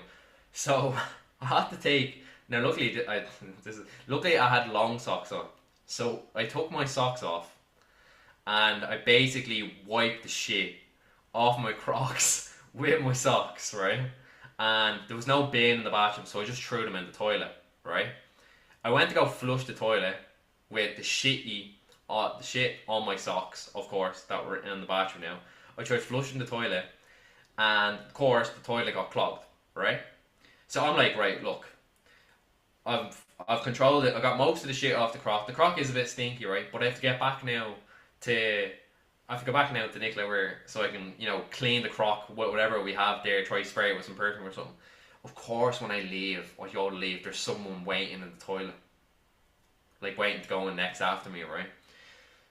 So I had to take... Now luckily I had long socks on. So I took my socks off and I basically wiped the shit off my Crocs with my socks, right? And there was no bin in the bathroom, so I just threw them in the toilet, right? I went to go flush the toilet with the shit on my socks, of course, that were in the bathroom now. I tried flushing the toilet, and of course the toilet got clogged, right? So I'm like, right, look, I've controlled it. I got most of the shit off the crock. The crock is a bit stinky, right? But I have to get back now to I have to go back now to Nicola where so I can clean the crock whatever we have there. Try to spray it with some perfume or something. Of course, when I go to leave, there's someone waiting in the toilet, like waiting to go in next after me, right?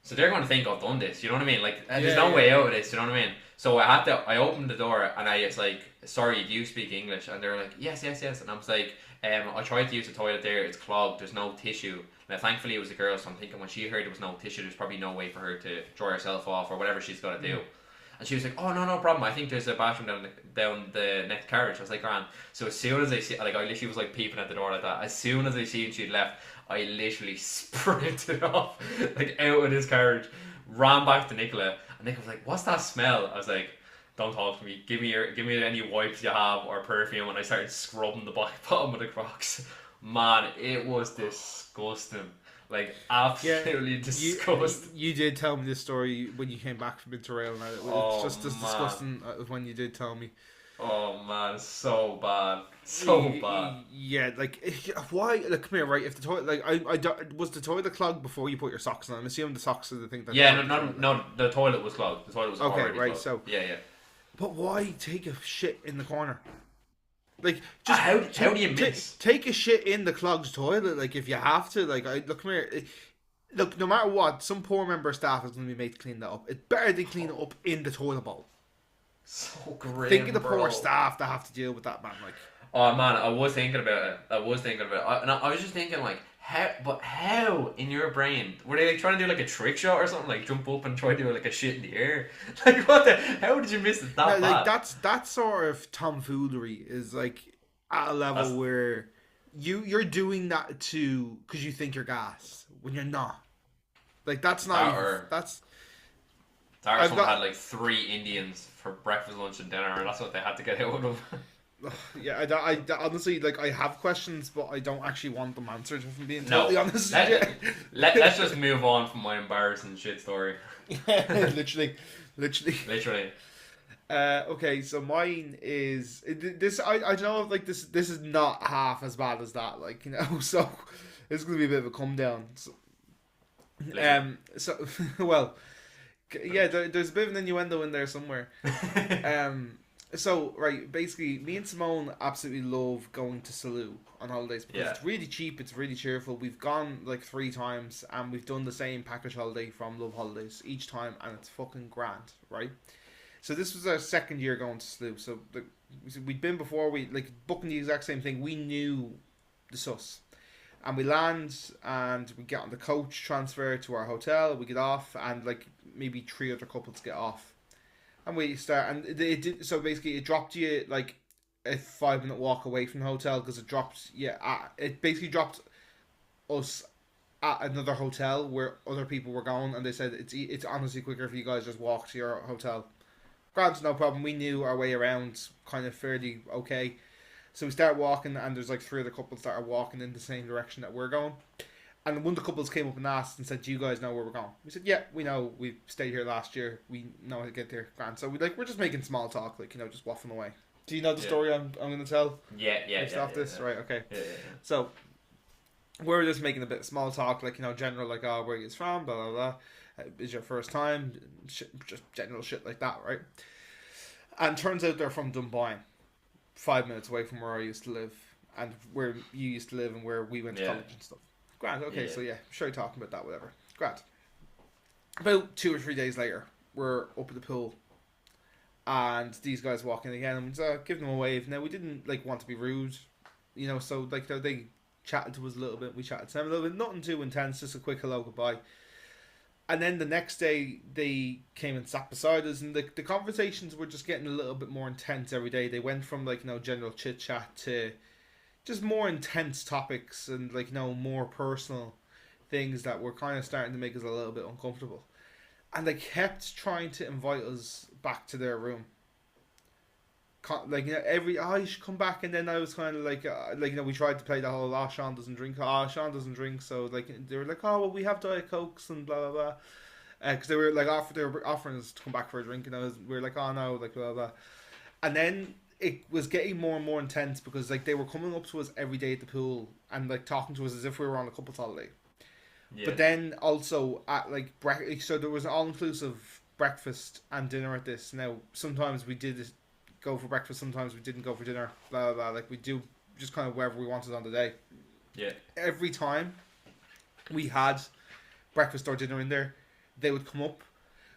So they're going to think I've done this. You know what I mean? Like, there's no way out of this. You know what I mean? So I opened the door and I was like, sorry, do you speak English? And they're like, yes, yes, yes. And I was like, I tried to use the toilet there. It's clogged. There's no tissue. Now, thankfully, it was a girl. So I'm thinking when she heard there was no tissue, there's probably no way for her to dry herself off or whatever she's got to do. And she was like, oh, no problem. I think there's a bathroom down the next carriage. I was like, grand. So as soon as I see, like, I literally was like peeping at the door like that. As soon as I seen she'd left, I literally sprinted off, like, out of this carriage, ran back to Nicola, and Nicola was like, what's that smell? I was like, don't talk to me. Give me any wipes you have or perfume. And I started scrubbing the bottom of the Crocs. Man, it was disgusting. Like, absolutely disgusting. You did tell me this story when you came back from Interrail, and it's just as disgusting as when you did tell me. Oh man, so bad, so bad. Yeah, like why? Like, come here, right? If the toilet, like, was the toilet clogged before you put your socks on? I'm assuming the socks are the thing that. Yeah, no, the toilet was clogged. The toilet was okay, already right? clogged. So yeah. But why take a shit in the corner? Like, just how do you miss? Take a shit in the clogged toilet, like if you have to. Like, look, come here. Look, no matter what, some poor member of staff is going to be made to clean that up. It's better they clean it up in the toilet bowl. So grim, think of the poor staff that have to deal with that, man. Like, oh man, I was thinking about it. And I was just thinking, like, how in your brain were they, like, trying to do like a trick shot or something, like jump up and try to do like a shit in the air? Like, what the? How did you miss it that bad? Like, that sort of tomfoolery is like at a level where you're doing that because you think you're gas when you're not. Like, that's not. That's. Someone had like 3 Indians for breakfast, lunch, and dinner, and that's what they had to get out of them. Yeah, I honestly, like, I have questions, but I don't actually want them answered, if I'm being totally honest. Let's just move on from my embarrassing shit story. literally. Okay, so mine is this. I don't know if, like, this is not half as bad as that, like, So it's gonna be a bit of a come down. So well. Yeah, there's a bit of an innuendo in there somewhere. So, right, basically, me and Simone absolutely love going to Salou on holidays because it's really cheap, it's really cheerful. We've gone like 3 times and we've done the same package holiday from Love Holidays each time, and it's fucking grand, right? So this was our second year going to Salou. So we'd been before, we like booking the exact same thing. We knew the sus. And we land and we get on the coach transfer to our hotel. We get off, and like maybe 3 other couples get off, and we start. And it did, so basically it dropped you like a 5-minute walk away from the hotel, because it dropped it basically dropped us at another hotel where other people were going, and they said it's honestly quicker if you guys just walk to your hotel. Granted, no problem. We knew our way around kind of fairly okay. So we start walking, and there's like 3 other couples that are walking in the same direction that we're going. And one of the couples came up and asked and said, do you guys know where we're going? We said, yeah, we know. We stayed here last year. We know how to get there. Grand. So we're just making small talk, like, just waffling away. Do you know the story I'm going to tell? Yeah. Right, okay. Yeah. So we're just making a bit of small talk, like, general, like, oh, where are you from, blah, blah, blah. Is your first time? Just general shit like that, right? And turns out they're from Dunboyne. 5 minutes away from where I used to live, and where you used to live, and where we went to college and stuff. Grand, okay, so sure you're talking about that, whatever. Grand. About 2 or 3 days later, we're up at the pool, and these guys walk in again, and give them a wave. Now, we didn't like want to be rude, so like they chatted to us a little bit, we chatted to them a little bit, nothing too intense, just a quick hello, goodbye. And then the next day, they came and sat beside us, and the conversations were just getting a little bit more intense every day. They went from, like, general chit-chat to just more intense topics and, like, more personal things that were kind of starting to make us a little bit uncomfortable. And they kept trying to invite us back to their room. like, you know, you should come back, and then I was kind of like, you know, we tried to play the whole, Sean doesn't drink, Sean doesn't drink, so like they were like, oh well, we have Diet Cokes and blah blah blah, because they were like they were offering us to come back for a drink, and we were like, oh no, like blah blah, and then it was getting more and more intense because like they were coming up to us every day at the pool and like talking to us as if we were on a couple's holiday. Yeah. But then also at like so there was an all inclusive breakfast and dinner at this. Now sometimes we did go for breakfast, sometimes we didn't go for dinner, blah blah blah. Like we do just kind of wherever we wanted on the day. Yeah. Every time we had breakfast or dinner in there, they would come up.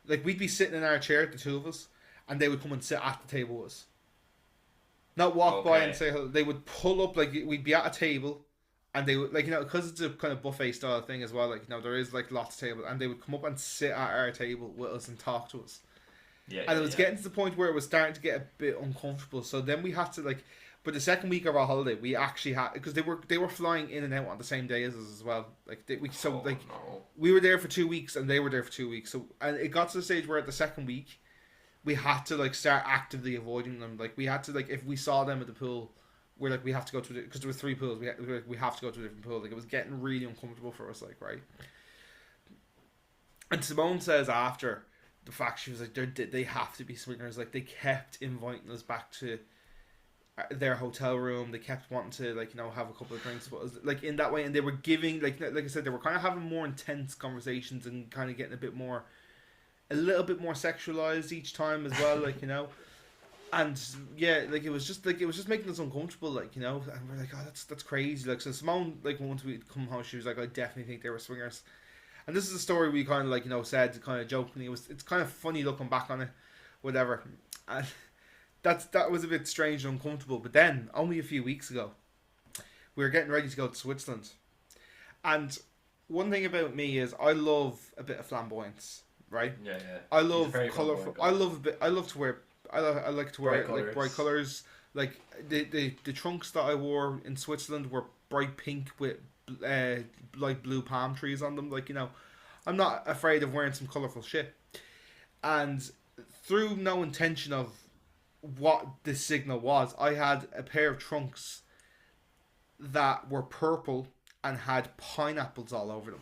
Like we'd be sitting in our chair, the two of us, and they would come and sit at the table with us. Not walk by and say hello. They would pull up, like we'd be at a table, and they would, like, you know, because it's a kind of buffet style thing as well. Like, you know, there is like lots of tables, and they would come up and sit at our table with us and talk to us. Yeah, and it was getting to the point where it was starting to get a bit uncomfortable. So then we had to like, but the second week of our holiday, we actually had, because they were flying in and out on the same day as us as well. Like we were there for 2 weeks and they were there for 2 weeks. So and it got to the stage where at the second week, we had to like start actively avoiding them. Like we had to, like, if we saw them at the pool, we're like, we have to go to, because there were 3 pools. We have to go to a different pool. Like it was getting really uncomfortable for us. Like, right. And Simone says after the fact, she was like, they have to be swingers. Like they kept inviting us back to their hotel room. They kept wanting to, like, you know, have a couple of drinks, but it was, like, in that way. And they were giving, like I said, they were kind of having more intense conversations and kind of getting a little bit more sexualized each time as well, like, you know. And yeah, like it was just making us uncomfortable, like, you know. And we're like, oh, that's crazy. Like, so Simone, like, once we come home, she was like, I definitely think they were swingers. And this is a story we kind of, like, you know, said kind of jokingly. It's kind of funny looking back on it, whatever. And that was a bit strange and uncomfortable. But then only a few weeks ago, we were getting ready to go to Switzerland, and one thing about me is I love a bit of flamboyance, right? Yeah, yeah. I love colourful. I like to wear bright colours. Like the trunks that I wore in Switzerland were bright pink with light blue palm trees on them. Like, you know, I'm not afraid of wearing some colourful shit. And through no intention of what this signal was, I had a pair of trunks that were purple and had pineapples all over them.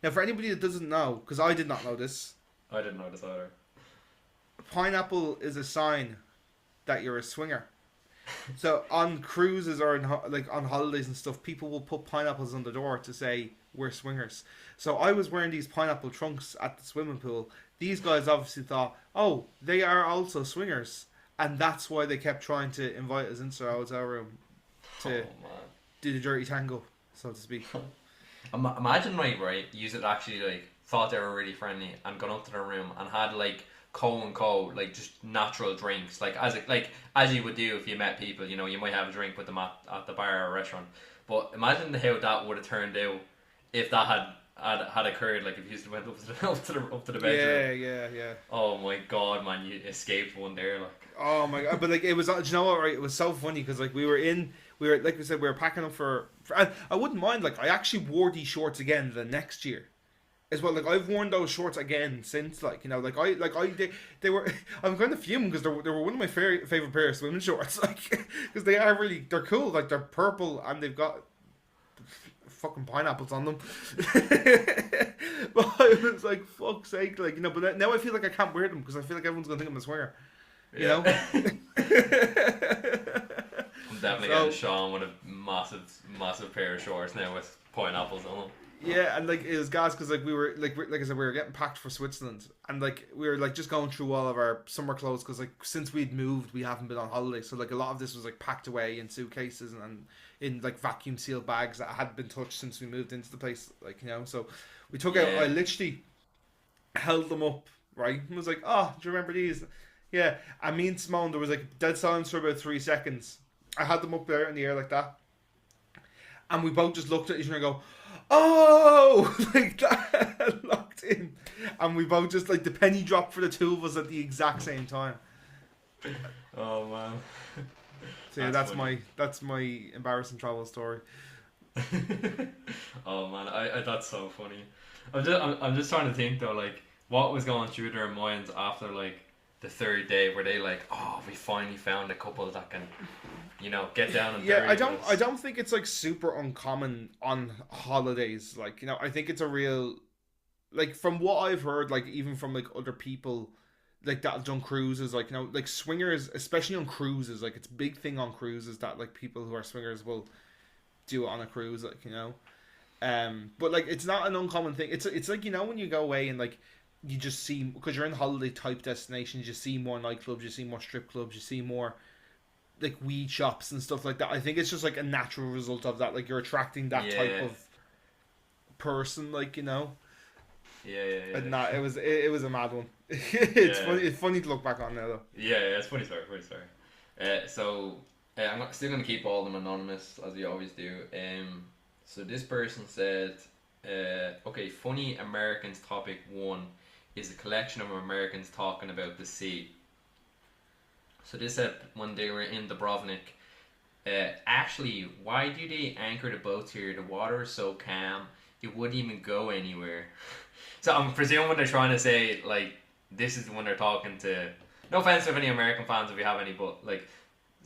Now, for anybody that doesn't know, because I did not know this. I didn't know this either. Pineapple is a sign that you're a swinger. So on cruises or on holidays and stuff, people will put pineapples on the door to say we're swingers. So I was wearing these pineapple trunks at the swimming pool. These guys obviously thought, oh, they are also swingers, and that's why they kept trying to invite us into our hotel room to do the dirty tango, so to speak. Imagine, right, you had actually like thought they were really friendly and gone up to their room and had like co, like just natural drinks, like as you would do if you met people. You know, you might have a drink with them at the bar or restaurant. But imagine how that would have turned out if that had occurred. Like if you went up to the bedroom. Yeah. Oh my god, man, you escaped one there. Like, oh my god, but like it was. Do you know what? Right, it was so funny because like we were like we said, we were packing up for I wouldn't mind. Like I actually wore these shorts again the next year as well. Like I've worn those shorts again since, like, you know, they were. I'm kind of fuming because they were one of my favorite pair of swimming shorts, like, because they're cool. Like they're purple and they've got fucking pineapples on them. But I was like, fuck's sake, like, you know. But now I feel like I can't wear them because I feel like everyone's gonna think I'm a swinger. You know. I'm definitely getting Shaun with a massive pair of shorts now with pineapples on them. Yeah, and like it was gas because like we were like I said, we were getting packed for Switzerland, and like we were like just going through all of our summer clothes because like since we'd moved, we haven't been on holiday, so like a lot of this was like packed away in suitcases and in like vacuum sealed bags that hadn't been touched since we moved into the place, like, you know. So we took out. I literally held them up, right, and was like, "Oh, do you remember these?" Yeah, and me and Simone, there was like dead silence for about 3 seconds. I had them up there in the air like that, and we both just looked at each other and go, "Oh!" like that, locked in, and we both just like the penny dropped for the two of us at the exact same time. Oh man! So yeah, that's my embarrassing travel story. Oh man, I that's so funny. I'm just trying to think though, like what was going through their minds after like the third day where they like, oh, we finally found a couple that can, get down and Yeah, dirty with I us. don't think it's like super uncommon on holidays. Like, I think it's a real, like, from what I've heard, like, even from like other people like that have done cruises, like, like swingers, especially on cruises, like it's a big thing on cruises that like people who are swingers will do it on a cruise, like, but like it's not an uncommon thing. It's like, when you go away and like you just see, because you're in holiday type destinations, you see more nightclubs, you see more strip clubs, you see more like weed shops and stuff like that. I think it's just like a natural result of that. Like you're attracting that type Yeah, of person, like, yeah. and not it was a mad one. Yeah. It's funny to look back on now though. Yeah, it's funny story, funny story. I'm still gonna keep all of them anonymous as we always do. So this person said, okay, funny Americans topic 1 is a collection of Americans talking about the sea. So this said when they were in Dubrovnik, actually, why do they anchor the boats here? The water is so calm, it wouldn't even go anywhere. So I'm presuming they're trying to say, like, this is when they're talking to. No offense to any American fans if you have any, but like,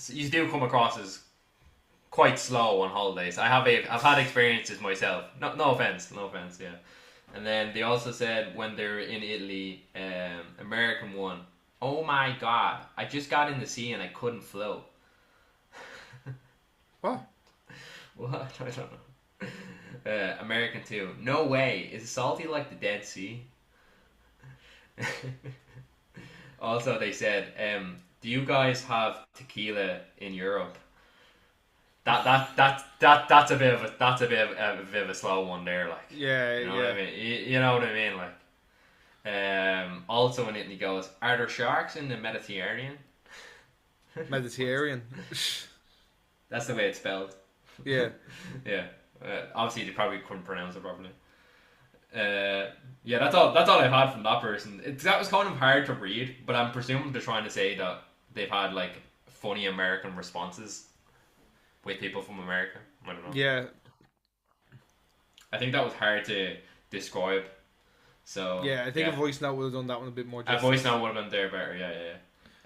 you do come across as quite slow on holidays. I've had experiences myself. No offense, yeah. And then they also said when they're in Italy, American one. Oh my god! I just got in the sea and I couldn't float. What? What? I don't know. American 2. No way. Is it salty like the Dead Sea? Also, they said, do you guys have tequila in Europe? That's a bit of a slow one there, like. Yeah, You know yeah. what I mean? You know what I mean, like. Also in Italy goes, are there sharks in the Mediterranean? Mediterranean. That's the way it's spelled. Yeah. Yeah. Obviously, they probably couldn't pronounce it properly. Yeah, that's all I've had from that person. That was kind of hard to read, but I'm presuming they're trying to say that they've had like funny American responses with people from America. I don't know. Yeah. I think that was hard to describe. So Yeah, I think yeah. a voice note would have done that one a bit more A justice. voice note would have been there better. Yeah.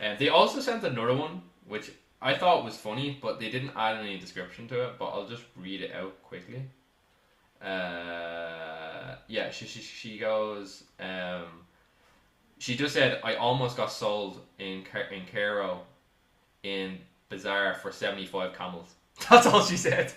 And they also sent another one, which I thought was funny, but they didn't add any description to it. But I'll just read it out quickly. Yeah, she goes. She just said, "I almost got sold in Cairo in Bazaar for 75 camels." That's all she said.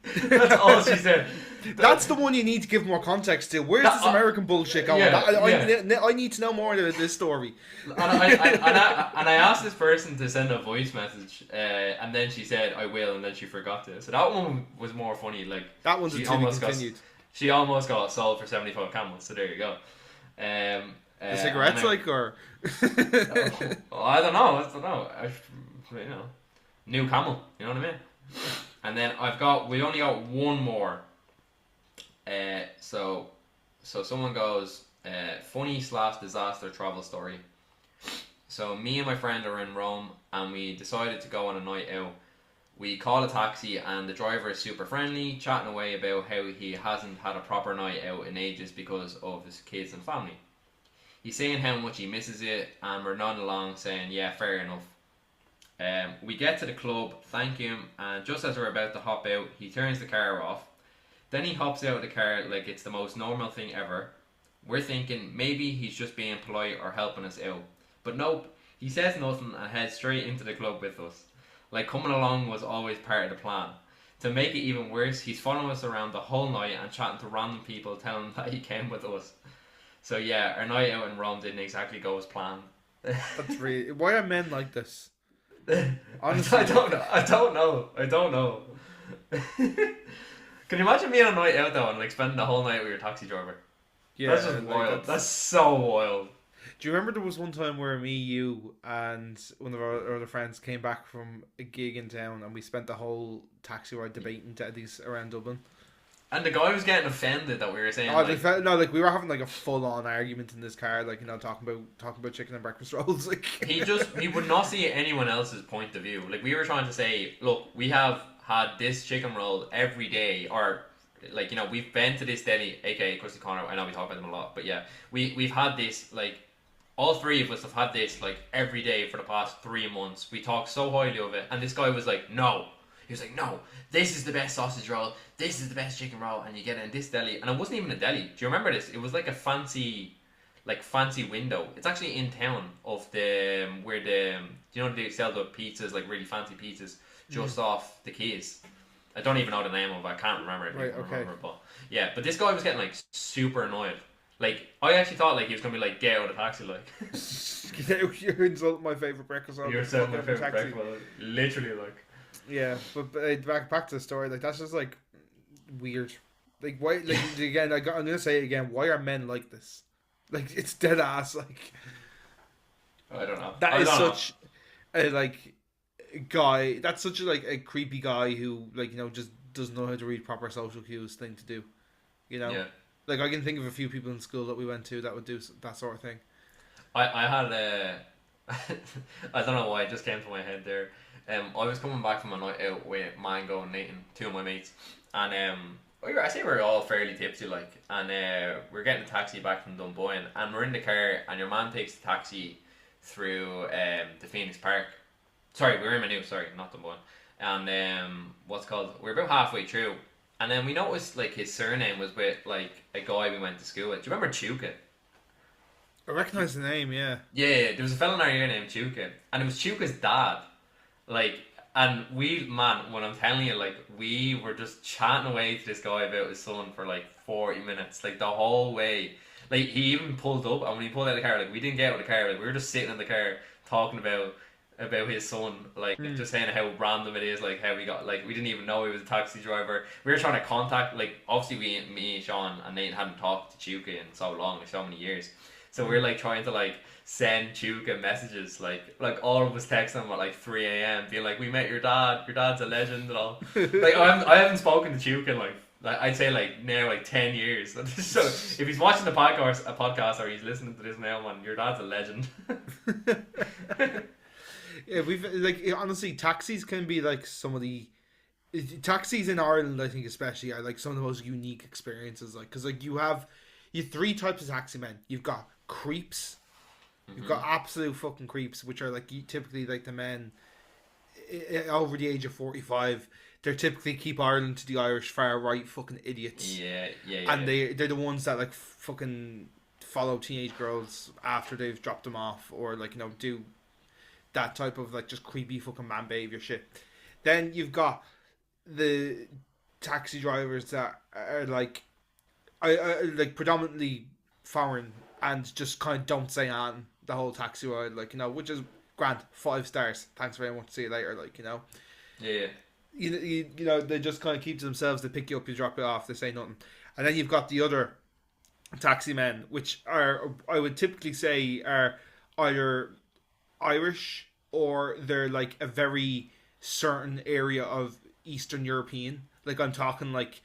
That's all she said. That's the one you need to give more context to. Where's this American bullshit going? Yeah. I need to know more about this story. And I asked this person to send a voice message, and then she said, "I will," and then she forgot to. So that one was more funny. Like That one's she until we almost continued. she almost got sold for 75 camels. So there you go. The cigarettes, like, or well, I don't know. New camel. You know what I mean? And then we only got one more. So someone goes, funny / disaster travel story. So me and my friend are in Rome and we decided to go on a night out. We call a taxi and the driver is super friendly, chatting away about how he hasn't had a proper night out in ages because of his kids and family. He's saying how much he misses it and we're nodding along saying, yeah, fair enough. We get to the club, thank him, and just as we're about to hop out, he turns the car off. Then he hops out of the car like it's the most normal thing ever. We're thinking maybe he's just being polite or helping us out. But nope, he says nothing and heads straight into the club with us. Like coming along was always part of the plan. To make it even worse, he's following us around the whole night and chatting to random people telling them that he came with us. So yeah, our night out in Rome didn't exactly go as planned. that's really. Why are men like this? Honestly, I don't know. Can you imagine being on a night out though and like spending the whole night with your taxi driver? Yeah, That's just wild. That's so wild. Do you remember there was one time where me, you, and one of our other friends came back from a gig in town and we spent the whole taxi ride debating these around Dublin? And the guy was getting offended that we were saying. We were having like a full on argument in this car, like, talking about chicken and breakfast rolls. Like he would not see anyone else's point of view. Like we were trying to say, look, we have had this chicken roll every day, or like we've been to this deli, aka Krusty Corner. I know we talk about them a lot, but yeah, we've had this like all three of us have had this like every day for the past 3 months. We talk so highly of it, and this guy was like, no. He was like, no, this is the best sausage roll, this is the best chicken roll, and you get it in this deli. And it wasn't even a deli. Do you remember this? It was like a fancy window. It's actually in town of the where the you know they sell the pizzas, like really fancy pizzas, just off the Keys. I don't even know the name of it. I can't remember it. Right, okay. But yeah, but this guy was getting like super annoyed. Like I actually thought like he was gonna be like, get out of the taxi, like. You're insulting my favorite breakfast. You're insulting my favorite breakfast. Literally, like. Yeah, but back to the story. Like that's just like weird. Like why? Like again, I'm gonna say it again. Why are men like this? Like it's dead ass. Like I don't know. That is such a like guy. That's such a like a creepy guy who like just doesn't know how to read proper social cues thing to do. Yeah. Like I can think of a few people in school that we went to that would do that sort of thing. I had I don't know why it just came to my head there. I was coming back from a night out with Mango and Nathan, two of my mates, and I say we were all fairly tipsy, like, and we're getting a taxi back from Dunboyne, and we're in the car, and your man takes the taxi through the Phoenix Park. Sorry, we were in Maynooth, sorry, not Dunboyne. And we're about halfway through, and then we noticed like his surname was with like a guy we went to school with. Do you remember Chuka? I recognise the name, yeah. Yeah, there was a fella in our year named Chuka, and it was Chuka's dad. Like, and when I'm telling you, like, we were just chatting away to this guy about his son for like 40 minutes, like the whole way. Like, he even pulled up, and when he pulled out of the car, like, we didn't get out of the car, like, we were just sitting in the car talking about his son, like, just saying how random it is, like, how we got, like, we didn't even know he was a taxi driver. We were trying to contact, like, obviously me, Shaun, and Nate hadn't talked to Chuka in so long, like, so many years. So we're, like, trying to, like, send Chuka messages, like all of us texting him at like 3 a.m. being like, we met your dad's a legend and all. Like I haven't spoken to Chuka in like I'd say like now like 10 years. So if he's watching a podcast or he's listening to this now, man, your dad's a legend. Yeah, we've like honestly, taxis can be like some of the taxis in Ireland, I think especially, are like some of the most unique experiences, like because like you have three types of taxi men. You've got creeps. You've got absolute fucking creeps, which are like typically like the men over the age of 45. They're typically keep Ireland to the Irish far right fucking idiots. Yeah. And they're the ones that like fucking follow teenage girls after they've dropped them off, or like do that type of like just creepy fucking man behavior shit. Then you've got the taxi drivers that are like like predominantly foreign and just kind of don't say anything the whole taxi ride, like which is grand, 5 stars, thanks very much, see you later, like yeah. They just kind of keep to themselves. They pick you up, you drop you off, they say nothing. And then you've got the other taxi men, which are, I would typically say, are either Irish or they're like a very certain area of Eastern European, like I'm talking like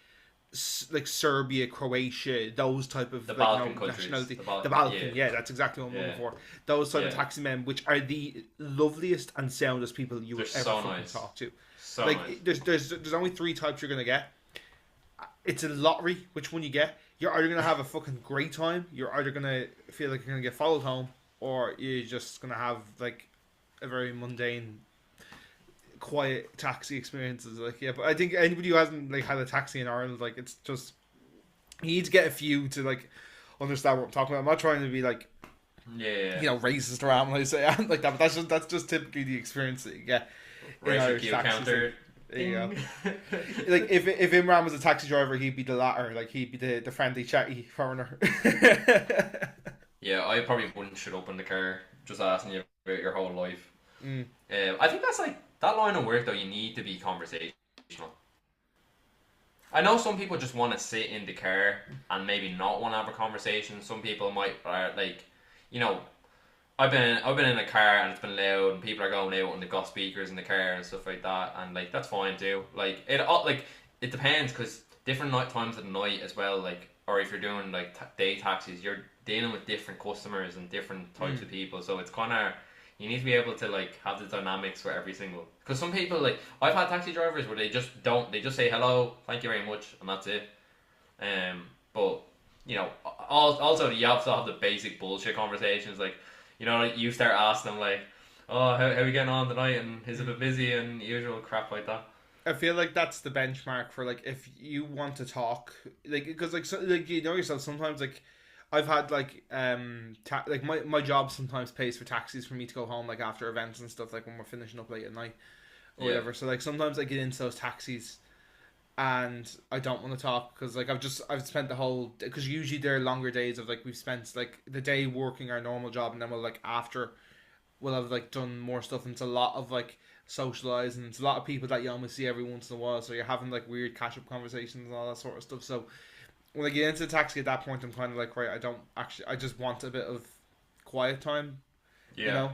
Serbia, Croatia, those type of the Balkan countries. Nationality. The Balkan, yeah, that's exactly what I'm looking for. Those type of taxi men, which are the loveliest and soundest people you would ever fucking talk to. So like, nice. there's only 3 types you're gonna get. It's a lottery which one you get. You're either gonna have a fucking great time, you're either gonna feel like you're gonna get followed home, or you're just gonna have like a very mundane, quiet taxi experiences. Like, yeah, but I think anybody who hasn't like had a taxi in Ireland, like, it's just, you need to get a few to like understand what I'm talking about. I'm not trying to be like racist around when I say it like that, but that's just typically the experience that you get. Racial queue counter. There you go. Like if Imran was a taxi driver, he'd be the latter. Like he'd be the friendly, chatty foreigner. Yeah, I probably wouldn't shut up in the car just asking you about your whole life. I think that's like that line of work though. You need to be conversational. I know some people just want to sit in the car and maybe not want to have a conversation. Some people might like, I've been in a car and it's been loud and people are going out and they've got speakers in the car and stuff like that, and like that's fine too. Like it depends, because different times of the night as well. Like, or if you're doing like day taxis, you're dealing with different customers and different types of people. So it's kind of, you need to be able to like have the dynamics for every single. Because some people, like I've had taxi drivers where they just say hello, thank you very much, and that's it. But also you have to have the basic bullshit conversations like, You know, like, you start asking them like, oh, how are you getting on tonight, and is it a bit busy, and usual crap like that. I feel like that's the benchmark for like if you want to talk, like because like so, like you know yourself sometimes like I've had like like my job sometimes pays for taxis for me to go home like after events and stuff like when we're finishing up late at night or Yeah. whatever. So like sometimes I get into those taxis and I don't want to talk because like I've spent the whole because usually there are longer days of like we've spent like the day working our normal job and then we'll like after we'll have like done more stuff and it's a lot of like socializing. It's a lot of people that you almost see every once in a while, so you're having like weird catch up conversations and all that sort of stuff. So when I get into the taxi at that point, I'm kind of like, right, I just want a bit of quiet time, you Yeah. know.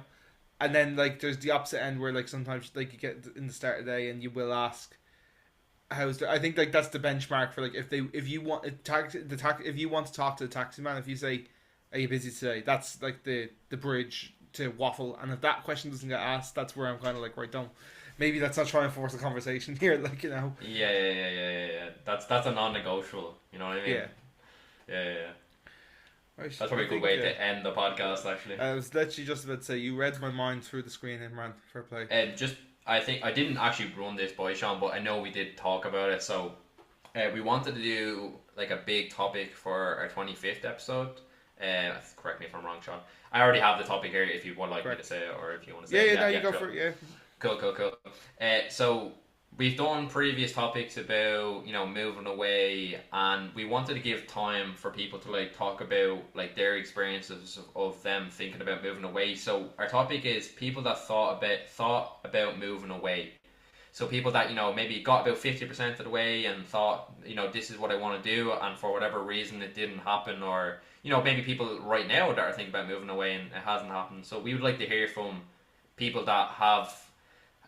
And then like there's the opposite end where like sometimes like you get in the start of the day and you will ask, how's the? I think like that's the benchmark for like if you want if you want to talk to the taxi man, if you say, are you busy today? That's like the bridge to waffle. And if that question doesn't get asked, that's where I'm kind of like, right, don't. Maybe that's not trying to force a conversation here, like you know. Yeah. That's a non-negotiable. You know what I mean? Yeah. Yeah. Right, That's probably a good way to end the podcast, actually. I was literally just about to say you read my mind through the screen, Imran. Fair play. Just, I think I didn't actually run this by Sean, but I know we did talk about it. So, we wanted to do like a big topic for our 25th episode. Correct me if I'm wrong, Sean. I already have the topic here. If you would like me to say it, or if you want to say it, Yeah. No, you go cool. for it. Yeah. Cool. So we've done previous topics about moving away, and we wanted to give time for people to like talk about like their experiences of them thinking about moving away. So our topic is people that thought about moving away. So people that maybe got about 50% of the way and thought this is what I want to do, and for whatever reason it didn't happen, or maybe people right now that are thinking about moving away and it hasn't happened. So we would like to hear from people that have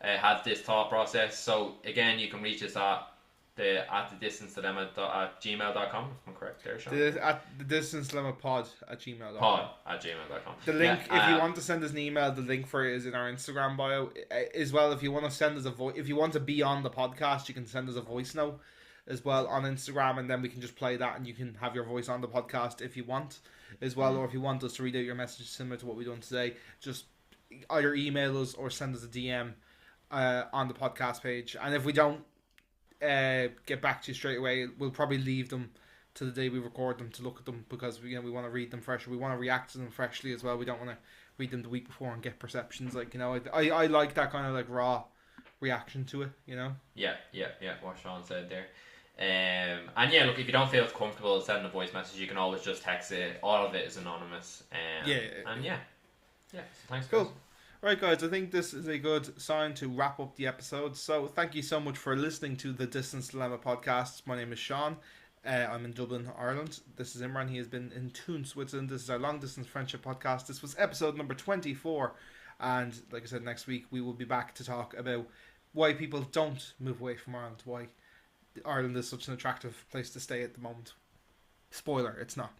had this thought process. So again, you can reach us at the distance dilemma at gmail.com, if I'm correct there, Sean. At the distance dilemma pod at gmail.com. Pod at gmail.com. The link, if you want to send us an email, the link for it is in our Instagram bio as well. If you want to send us if you want to be on the podcast, you can send us a voice note as well on Instagram, and then we can just play that, and you can have your voice on the podcast if you want as well, or if you want us to read out your message similar to what we've done today, just either email us or send us a DM on the podcast page. And if we don't get back to you straight away, we'll probably leave them to the day we record them to look at them, because we want to read them fresh. We want to react to them freshly as well. We don't want to read them the week before and get perceptions. Like I like that kind of like raw reaction to it. Yeah. What Sean said there. And yeah, look, if you don't feel comfortable sending a voice message, you can always just text it. All of it is anonymous. And yeah. So thanks. Cool. Guys. Right, guys, I think this is a good sign to wrap up the episode. So thank you so much for listening to the Distance Dilemma podcast. My name is Sean. I'm in Dublin, Ireland. This is Imran. He has been in Thun, Switzerland. This is our long distance friendship podcast. This was episode number 24. And like I said, next week we will be back to talk about why people don't move away from Ireland. Why Ireland is such an attractive place to stay at the moment. Spoiler, it's not.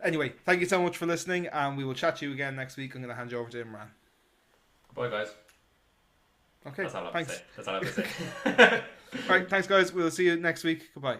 Anyway, thank you so much for listening, and we will chat to you again next week. I'm going to hand you over to Imran. Bye, guys. Okay, That's all I have thanks. to say. That's all I have to say. Right, thanks, guys. We'll see you next week. Goodbye.